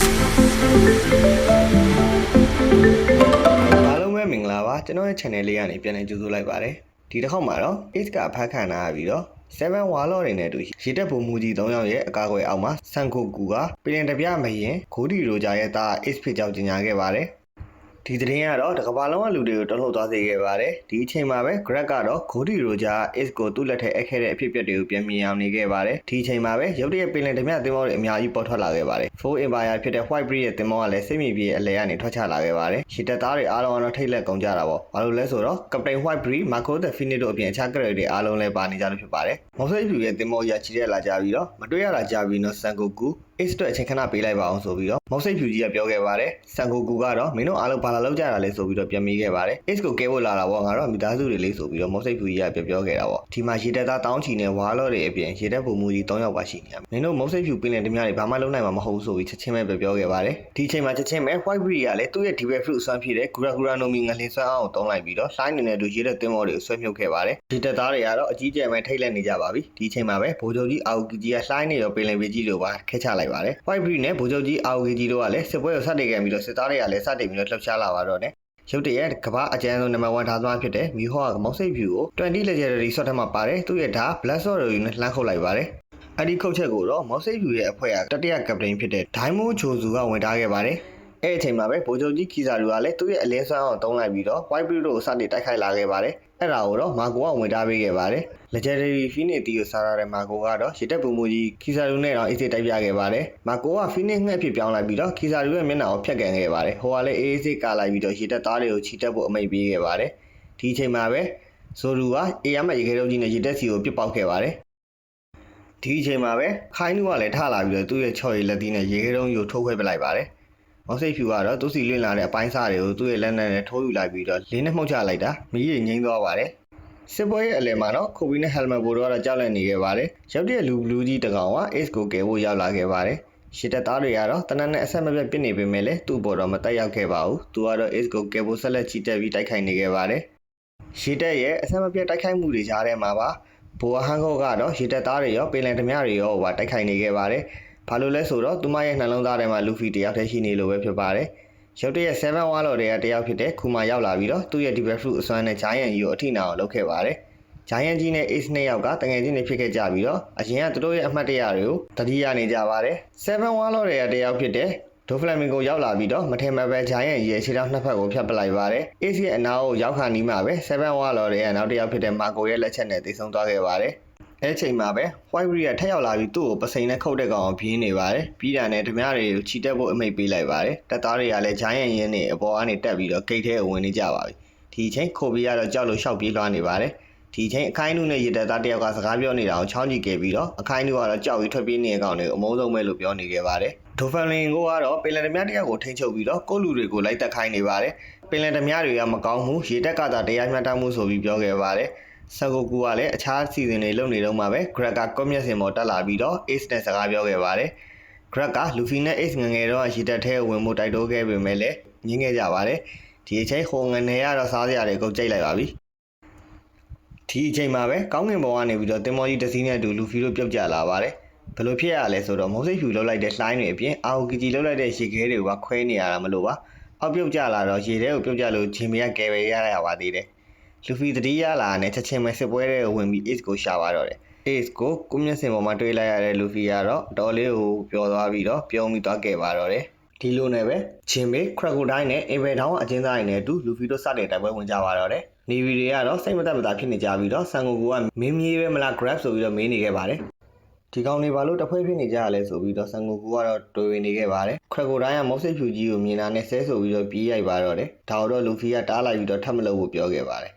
အားလုံးပဲမင်္ဂလာပါကျွန်တော်ရဲ့ channel လေးကနေပြန်လည်ကြိုဆိုလိုက်ပါတယ်ဒီတစ်ခေါက်မှာတော့ Ace ကဖတ်ခံရပြီးတော့7 Warlord တွေနဲ့အတူရေတက်ပုံမူကြီး3ယောက်ရဲ့အကာအကွယ်အောက်မှာဆန်ကိုကူကပြည်ရင်တပြမရင်ဂိုဒီရိုဂျာရဲ့သား Ace ဖြစ်ကြောင်းကြေညာခဲ့ပါတယ်ဒီသတင်းကတော့တစ်ကမ္ဘာလုံးကလူတွေကိုတလှုပ်သွားစေခဲ့ပါတယ်ဒီအချိန်မှာပဲ Greg ကတော့ဂိုဒီရိုဂျာ Ace ကိုသူ့လက်ထက်အပ်ခဲ့တဲ့အဖြစ်အပျက်တွေကိုပြန်မြင်အောင်နေခဲ့ပါတယ်ဒီအချိန်မှာပဲရုတ်တရက်ပြည်ရင်တပြသင်္ဘောတွေအများကြီးပေါ်ထွက်လာခဲ့ပါတယ် Four Empire ဖြစ်တဲ့ White Breed ရဲ့သင်္ဘောကလည်းစိတ်မြေပြေအလဲကနေထွက်ချလာခဲ့ပါတယ်ရှစ်တပ်သားတွေအားလုံးကတော့ထိတ်လက်ကုန်ကြတာပေါ့ဘာလို့လဲဆိုတော့ Captain White Breed Marco the Phoenix တို့အပြင်အခြား character တွေအားလုံးလည်းပါနေကြလို့ဖြစ်ပါတယ်မော်ဆိတ်ဖြူရဲ့သင်္ဘောကြီးချီတက်လာကြပြီးတော့မတွေ့ရတာကြပြီးတော့ဆန်ကိုကူ Ace တို့အချိန်ခဏပေးလိုက်ပါအောင်ဆိုပြီးတော့မော်ဆိတ်ဖြူကြီးကပြောခဲ့ပါတယ်ဆန်ကိုကူကတော့မင်းတို့အားလုံးဘာလာလောက်ကြတာလဲဆိုပြီးတော့ပြန်မေးခဲ့ပါတယ် Ace ကိုကဲဖို့လာတာပေါ့ငါတို့မိသားစုတွေလေးဆိုပြီးတော့မော်ဆိတ်ဖြူကြီးကပြောခဲ့တာပေါ့ဒီမှာရေတပ်သားတောင်းချီနဲ့ဝါလော့တွေအပြင်ရေတပ်ပုံမူကြီး3ယောက်ပါရှိနေရမင်းတို့မော်ဆိတ်ဖြူပင်လယ်ဓမြတွေဘာမှလုပ်နိုင်မှာမဟုတ်ဘူးဆိုပြီးချက်ချင်းပဲပြောခဲ့ပါတယ်ဒီအချိန်မှာချက်ချင်းပဲ White Breed ကလည်းသူ့ရဲ့ Devil Fruit ဆွမ်းဖြစ်တဲ့ Guranomi ငလင်ဆွမ်းအောင်တုံးလိုက်ပြီးတော့လိုင်းနေတဲ့သူရေတပ်သင်္ဘောတွေကိုဆွဲမြုပ်ခဲ့ပါတယ်ဒီတပ်သားတွေကတော့အကြီးကျယ်ပဲထိတ်လက်နေကြပါပြီဒီအချိန်မှာပဲဗိုလ်ချုပ်ကြီးအာဂူကီကြီးကလိုင်းနေရောပင်လယ်ပေကြီးတို့ပါခဲချလိုက်ပါတယ် White Breed နဲ့ဗိုလ်ချုပ်ကြီးအာဂူကီကြီးတို့ကလည်းစစ်ပွဲကိုစတင်ခဲ့ပြီးတော့စစ်သားတွေကလည်းစတင်ပြီးတော့လှုပ်ရှားလာပါတော့တယ်ရုတ်တရက်ကမ္ဘာအကျဉ်းဆုံးနံပါတ်1ထားသမားဖြစ်တဲ့မီဟောကမောက်စိတ်ဖြူကို20 legendary shot ထဲမှာပါတယ်သူ့ရဲ့ဓာတ် Blood Sword တွေနဲ့လှမ်းခုတ်လိုက်ပါတယ်အဲ့ဒီခုတ်ချက်ကိုတော့မောက်စိတ်ဖြူရဲ့အဖွဲ့ကတတိယကပတိန်ဖြစ်တဲ့ဒိုင်းမိုးချိုစုကဝင်ထားခဲ့ပါတယ်အဲ့အချိန်မှာပဲဗိုလ်ချုပ်ကြီးခီစာလူကလည်းသူ့ရဲ့အလင်းဆွမ်းအောင်တုံးလိုက်ပြီးတော့ White Breed တို့ကိုစတင်တိုက်ခိုက်လာခဲ့ပါတယ်အဲ့ဒါကိုတော့မာကိုကဝင်ထားပေးခဲ့ပါတယ် legendary Phoenix တီကိုစားရတဲ့မာကိုကတော့ရေတက်ပူမူကြီးခီစာလူနဲ့တော့အေးစေးတိုက်ပြခဲ့ပါတယ်မာကိုက Phoenix ငှက်ဖြစ်ပြောင်းလိုက်ပြီးတော့ခီစာလူရဲ့မျက်နှာကိုဖျက်ကန်ခဲ့ပါတယ်ဟိုကလည်းအေးစေးကာလိုက်ပြီးတော့ရေတက်သားတွေကိုချီတက်ဖို့အမိန့်ပေးခဲ့ပါတယ်ဒီအချိန်မှာပဲဇိုလူကအေးရမရေခဲတုံးကြီးနဲ့ရေတက်စီကိုပစ်ပေါက်ခဲ့ပါတယ်ဒီအချိန်မှာပဲခိုင်းနူကလည်းထလာပြီးတော့သူ့ရဲ့ချော်ရည်လက်သီးနဲ့ရေခဲတုံးကြီးကိုထိုးခွဲပလိုက်ပါတယ်မောက်စိတ်ဖြူကတော့သူ့စီလွင့်လာတဲ့အပိုင်းစားတွေကိုသူ့ရဲ့လက်နဲ့ထိုးယူလိုက်ပြီးတော့လေးနဲ့မှုတ်ချလိုက်တာမီးကြီးငိမ့်သွားပါတယ်စစ်ပွဲရဲ့အလယ်မှာတော့ခိုဘီနဲ့ဟယ်မက်ဘိုတို့ကတော့ကြောက်လန့်နေခဲ့ပါတယ်ရုတ်တရက်လူဘလူးကြီးတကောင်က Ace ကိုကယ်ဖို့ရောက်လာခဲ့ပါတယ်ရှစ်တပ်သားတွေကတော့တနက်နဲ့အဆက်မပြတ်ပစ်နေပေမဲ့လည်းသူ့ဘော်တော့မတက်ရောက်ခဲ့ပါဘူးသူကတော့ Ace ကိုကယ်ဖို့ဆက်လက်ချီတက်ပြီးတိုက်ခိုက်နေခဲ့ပါတယ်ရှစ်တပ်ရဲ့အဆက်မပြတ်တိုက်ခိုက်မှုတွေကြားထဲမှာပါဘိုဟန်ကောကတော့ရှစ်တပ်သားတွေရောပင်လယ်ဓမြတွေရောတိုက်ခိုက်နေခဲ့ပါတယ်ဘာလို့လဲဆိုတော့သူမရဲ့နှလုံးသားထဲမှာလူဖီတယောက်တည်းရှိနေလို့ပဲဖြစ်ပါတယ်ရုတ်တရက်7 Warlord တွေကတယောက်ဖြစ်တဲ့ခုမှရောက်လာပြီးတော့သူ့ရဲ့ Devil Fruit အစွမ်းနဲ့ Giant ကြီးကိုအထိနာအောင်လုပ်ခဲ့ပါတယ် Giant ကြီးနဲ့ Ace နှစ်ယောက်ကတငယ်ချင်းတွေဖြစ်ခဲ့ကြပြီးတော့အရင်ကသူတို့ရဲ့အမှတ်တရတွေကိုတတိယနေကြပါတယ်7 Warlord တွေကတယောက်ဖြစ်တဲ့ဒိုဖလမင်ကိုရောက်လာပြီးတော့မထင်မှတ်ပဲ Giant ကြီးရဲ့ခြေထောက်နှစ်ဖက်ကိုဖျက်ပလိုက်ပါတယ် Ace ရဲ့အနာကိုရောက်ခါနီးမှာပဲ7 Warlord တွေကနောက်တစ်ယောက်ဖြစ်တဲ့ Marco ရဲ့လက်ချက်နဲ့တိတ်ဆုံးသွားခဲ့ပါတယ်အဲ့ချိန်မှာပဲ White Breed ကထက်ရောက်လာပြီးသူ့ကိုပစိန်နဲ့ခုတ်တဲ့ကောင်အောင်ပြင်းနေပါတယ်ပြီးတာနဲ့ဓမြတွေကိုချီတက်ဖို့အမိန့်ပေးလိုက်ပါတယ်တပ်သားတွေကလည်း Giant ရင်းနဲ့အပေါ်ကနေတက်ပြီးတော့ဂိတ်ထဲကိုဝင်နေကြပါပြီဒီအချိန်ခိုဘီကတော့ကြောက်လို့ရှောက်ပြေးသွားနေပါတယ်ဒီအချိန်အခိုင်းနုနဲ့ရေတပ်သားတယောက်ကစကားပြောနေတာကိုချောင်းကြည့်ခဲ့ပြီးတော့အခိုင်းနုကတော့ကြောက်ပြီးထွက်ပြေးနေတဲ့ကောင်တွေကိုအမုန်းဆုံးပဲလို့ပြောနေခဲ့ပါတယ်ဒိုဖန်လင်ကိုကတော့ပင်လယ်ဓမြတယောက်ကိုထိန်းချုပ်ပြီးတော့ကိုလူတွေကိုလိုက်တက်ခိုင်းနေပါတယ်ပင်လယ်ဓမြတွေကမကောင်းမှုရေတပ်ကသာတရားမျှတမှုဆိုပြီးပြောခဲ့ပါတယ်ဆာကိုကူကလည်းအခြားစီစဉ်တွေလုပ်နေတော့မှပဲ Greg ကကွန်မြက်စင်ပေါ်တက်လာပြီးတော့ Ace နဲ့စကားပြောခဲ့ပါတယ် Greg က Luffy နဲ့ Ace ငငယ်တော့ရေတက်ထဲဝင်မှုတိုက်တိုးခဲ့ပေမဲ့လည်းငင်းခဲ့ကြပါတယ်ဒီအချိန်ဟိုငနေရတော့စားစရာတွေအကုန်ကြိတ်လိုက်ပါပြီဒီအချိန်မှာပဲကောင်းကင်ဘုံကနေပြီးတော့တင်မောကြီးတစည်းနဲ့တူ Luffy တို့ပြုတ်ကျလာပါတယ်ဘယ်လိုဖြစ်ရလဲဆိုတော့မုံစိတ်ဖြူလောက်လိုက်တဲ့လှိုင်းတွေအပြင်အာဂူကီဂျီလောက်လိုက်တဲ့ရေခဲတွေကခွဲနေရတာမလို့ပါအောက်ပြုတ်ကျလာတော့ရေထဲကိုပြုတ်ကျလို့ဂျင်မီကကယ်ပဲရရပါသေးတယ်လူဖီတတိယလာနဲ့ချက်ချင်းပဲစစ်ပွဲတွေကိုဝင်ပြီး Ace ကိုရှာပါတော့တယ် Ace ကိုကွန်မြက်စင်ပေါ်မှာတွေးလိုက်ရတဲ့လူဖီကတော့တော်လေးကိုပျော်သွားပြီးတော့ပြုံးပြီးသွားခဲ့ပါတော့တယ်ဒီလိုနဲ့ပဲဂျင်မေခရကိုတိုင်းနဲ့အင်ဗယ်တောင်းအကျဉ်းသားတွေနဲ့အတူလူဖီတို့စတဲ့တိုက်ပွဲဝင်ကြပါတော့တယ်နေဗီတွေကတော့စိတ်မသက်မသာဖြစ်နေကြပြီးတော့ဆန်ကိုကူကမင်းမြေးပဲမလား grab ဆိုပြီးတော့မေးနေခဲ့ပါတယ်ဒီကောင်တွေဘာလို့တဖွဲဖြစ်နေကြရလဲဆိုပြီးတော့ဆန်ကိုကူကတော့တွေးနေခဲ့ပါတယ်ခရကိုတိုင်းကမုတ်စိတ်ဖြူကြီးကိုမြင်တာနဲ့ဆဲဆိုပြီးတော့ပြေးရိုက်ပါတော့တယ်ဒါတော့လူဖီကတားလိုက်ပြီးတော့ထပ်မလုပ်ဖို့ပြောခဲ့ပါတယ်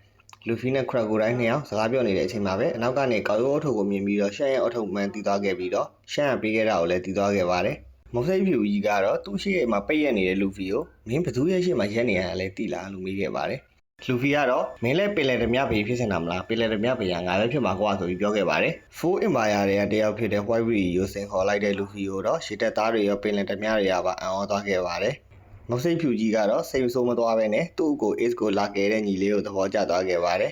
လူဖီနဲ့ခရကိုတိုင်းနှစ်ယောက်စကားပြောနေတဲ့အချိန်မှာပဲအနောက်ကနေကောက်ရိုးအထုပ်ကိုမြင်ပြီးတော့ရှမ်းရဲ့အထုပ်မှန်တီးသွားခဲ့ပြီးတော့ရှမ်းကပေးခဲ့တာကိုလည်းတီးသွားခဲ့ပါတယ်မုတ်စိတ်ဖြူကြီးကတော့သူ့ရှိရဲ့မှာပိတ်ရက်နေတဲ့လူဖီကိုမင်းဘသူရဲ့ရှိမှာရက်နေရတာလဲတီးလားလို့မေးခဲ့ပါတယ်လူဖီကတော့မင်းလည်းပင်လယ်ဓမြဘေးဖြစ်နေတာမလားပင်လယ်ဓမြဘေးကငါပဲဖြစ်မှာကွာဆိုပြီးပြောခဲ့ပါတယ် Four Empire တွေကတယောက်ဖြစ်တဲ့ White Breed ကိုစင်ခေါ်လိုက်တဲ့လူဖီကိုတော့ရှစ်တပ်သားတွေရောပင်လယ်ဓမြတွေကပါအံ့ဩသွားခဲ့ပါတယ်မုတ်စိတ်ဖြူကြီးကတော့စိတ်ဆိုးမသွားပဲနဲ့သူ့ကို Ace ကိုလာကယ်တဲ့ညီလေးကိုသဘောကျသွားခဲ့ပါတယ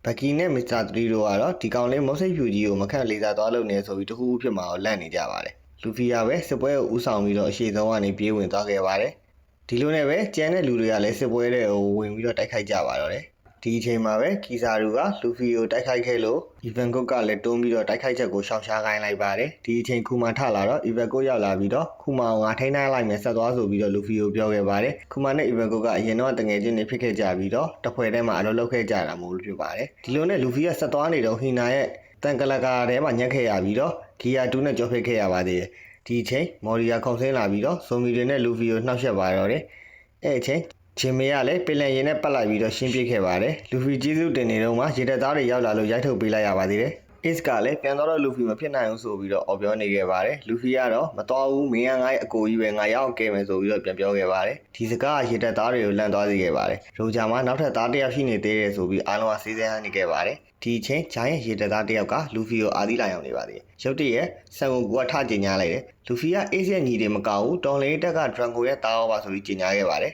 ်ဘကီနဲ့မစ္စတာ3တို့ကတော့ဒီကောင်လေးမုတ်စိတ်ဖြူကြီးကိုမခန့်လေးစားသွားလို့နေဆိုပြီးတခုခုဖြစ်မှာကိုလန့်နေကြပါတယ် လူဖီကပဲစစ်ပွဲကိုဦးဆောင်ပြီးတော့အရှိဆုံးကနေပြေးဝင်သွားခဲ့ပါတယ်ဒီလိုနဲ့ပဲကျန်တဲ့လူတွေကလည်းစစ်ပွဲတွေကိုဝင်ပြီးတော့တိုက်ခိုက်ကြပါတော့တယ်ဒီအချိန်မှာပဲကီဆာရူကလူဖီကိုတိုက်ခိုက်ခဲ့လို့အီဗန်ကုတ်ကလည်းတွန်းပြီးတော့တိုက်ခိုက်ချက်ကိုရှောင်ရှားခိုင်းလိုက်ပါတယ်ဒီအချိန်ခူမာထလာတော့အီဗန်ကုတ်ရောက်လာပြီးတော့ခူမာကိုငါထိန်းထားလိုက်မယ်ဆက်သွားဆိုပြီးတော့လူဖီကိုပြောခဲ့ပါတယ်ခူမာနဲ့အီဗန်ကုတ်ကအရင်တော့တငယ်ချင်းတွေဖြစ်ခဲ့ကြပြီးတော့တဖွဲထဲမှာအလုပ်လုပ်ခဲ့ကြတာမို့လို့ဖြစ်ပါတယ်ဒီလိုနဲ့လူဖီကဆက်သွားနေတော့ဟီနာရဲ့တန်ကလကာထဲမှာညှက်ခဲ့ရပြီးတော့ဂီယာ2နဲ့ကြောဖိတ်ခဲ့ရပါသေးတယ်ဒီအချိန်မော်ရီယာခုံဆင်းလာပြီးတော့ဇိုမီတွေနဲ့လူဖီကိုနှောက်ယှက်ပါတော့တယ်အဲ့အချိန်ဂျင်မေကလည်းပင်လယ်ရင်နဲ့ပတ်လိုက်ပြီးတော့ရှင်းပြခဲ့ပါတယ်လူဖီကျေးဇူးတင်နေတော့မှရေတပ်သားတွေရောက်လာလို့ရိုက်ထုတ်ပေးလိုက်ရပါသေးတယ်အစ်ကလည်းပြန်တော့လူဖီမဖြစ်နိုင်ဘူးဆိုပြီးတော့အော်ပြောနေခဲ့ပါတယ်လူဖီကတော့မတော်ဘူးမင်းကငါ့အကိုကြီးပဲငါရောက်ကဲမယ်ဆိုပြီးတော့ပြန်ပြောခဲ့ပါတယ်ဒီစကားရေတပ်သားတွေကိုလန့်သွားစေခဲ့ပါတယ်ရိုဂျာမှာနောက်ထပ်သားတစ်ယောက်ရှိနေသေးတယ်ဆိုပြီးအားလုံးကစေးစမ်းနေခဲ့ပါတယ်ဒီအချိန်ဂျိုင်းရေတပ်သားတစ်ယောက်ကလူဖီကိုအာသီးလာအောင်နေပါသေးတယ်ရုတ်တရက်ဆန်ကိုကထကြင်ညာလိုက်တယ်လူဖီကအေးစက်ညီတွေမကောက်ဘူးတော်လေးတက်ကဒရန်ကိုရဲ့တားအောင်ပါဆိုပြီးကြင်ညာခဲ့ပါတယ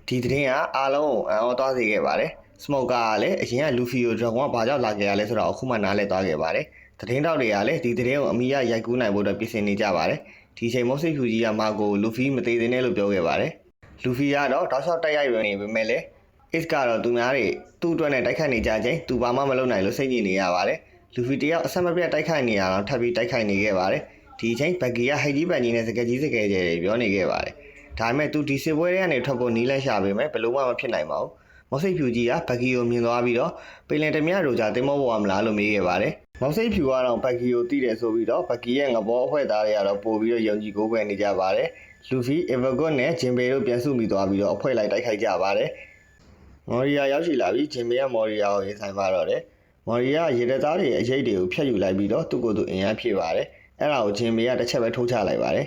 ်ဒီသတင်းကအားလုံးကိုအံ့ဩသွားစေခဲ့ပါတယ်စမော့ကာကလည်းအရင်ကလူဖီကိုဒရန်ကဘာကြောင့်လာခဲ့ရလဲဆိုတော့အခုမှနားလည်သွားခဲ့ပါတယ်သတင်းတောက်တွေကလည်းဒီသတင်းကိုအမိရရိုက်ကူးနိုင်ဖို့အတွက်ပြင်ဆင်နေကြပါတယ်ဒီချိန်မော့စစ်ဖြူကြီးကမာကိုလူဖီမသေးသေးနဲ့လို့ပြောခဲ့ပါတယ်လူဖီကတော့တောက်လျှောက်တိုက်ရိုက်ရနေပေမဲ့လည်းအစ်ကတော့သူများတွေသူ့အတွက်နဲ့တိုက်ခိုက်နေကြချိန်သူဘာမှမလုပ်နိုင်လို့စိတ်ညစ်နေရပါတယ်လူဖီတယောက်အဆက်မပြတ်တိုက်ခိုက်နေရတော့ထပ်ပြီးတိုက်ခိုက်နေခဲ့ပါတယ်ဒီချိန်ဘက်ကီကဟိတ်ကြီးပန်ကြီးနဲ့စကက်ကြီးစကဲကျဲတွေပြောနေခဲ့ပါတယ်ဒါပေမဲ့သူဒီစစ်ပွဲတွေကနေထွက်ဖို့နီးလန့်ရှာပေမဲ့ဘလို့မှမဖြစ်နိုင်ပါဘူးမော့စိတ်ဖြူကြီးကဘက်ကီကိုမြင်သွားပြီးတော့ပင်လယ်တမြရိုဂျာတင်မောပေါ်မလားလို့မေးခဲ့ပါတယ်မော့စိတ်ဖြူကတော့ဘက်ကီကိုတီးတယ်ဆိုပြီးတော့ဘက်ကီရဲ့ငဘောအဖွဲ့သားတွေကတော့ပို့ပြီးတော့ယုံကြည်ကိုးကွယ်နေကြပါတယ်လူဖီအီဗာဂွတ်နဲ့ဂျင်ဘေတို့ပြန်စုမိသွားပြီးတော့အဖွဲ့လိုက်တိုက်ခိုက်ကြပါတယ်မော်ရီယာရောက်ရှိလာပြီးဂျင်ဘေကမော်ရီယာကိုရင်ဆိုင်ပါတော့တယ်မော်ရီယာရေတပ်သားတွေအရေးတွေကိုဖျက်ယူလိုက်ပြီးတော့သူ့ကိုယ်သူအင်အားဖြည့်ပါတယ်အဲ့ဒါကိုဂျင်ဘေကတစ်ချက်ပဲထိုးချလိုက်ပါတယ်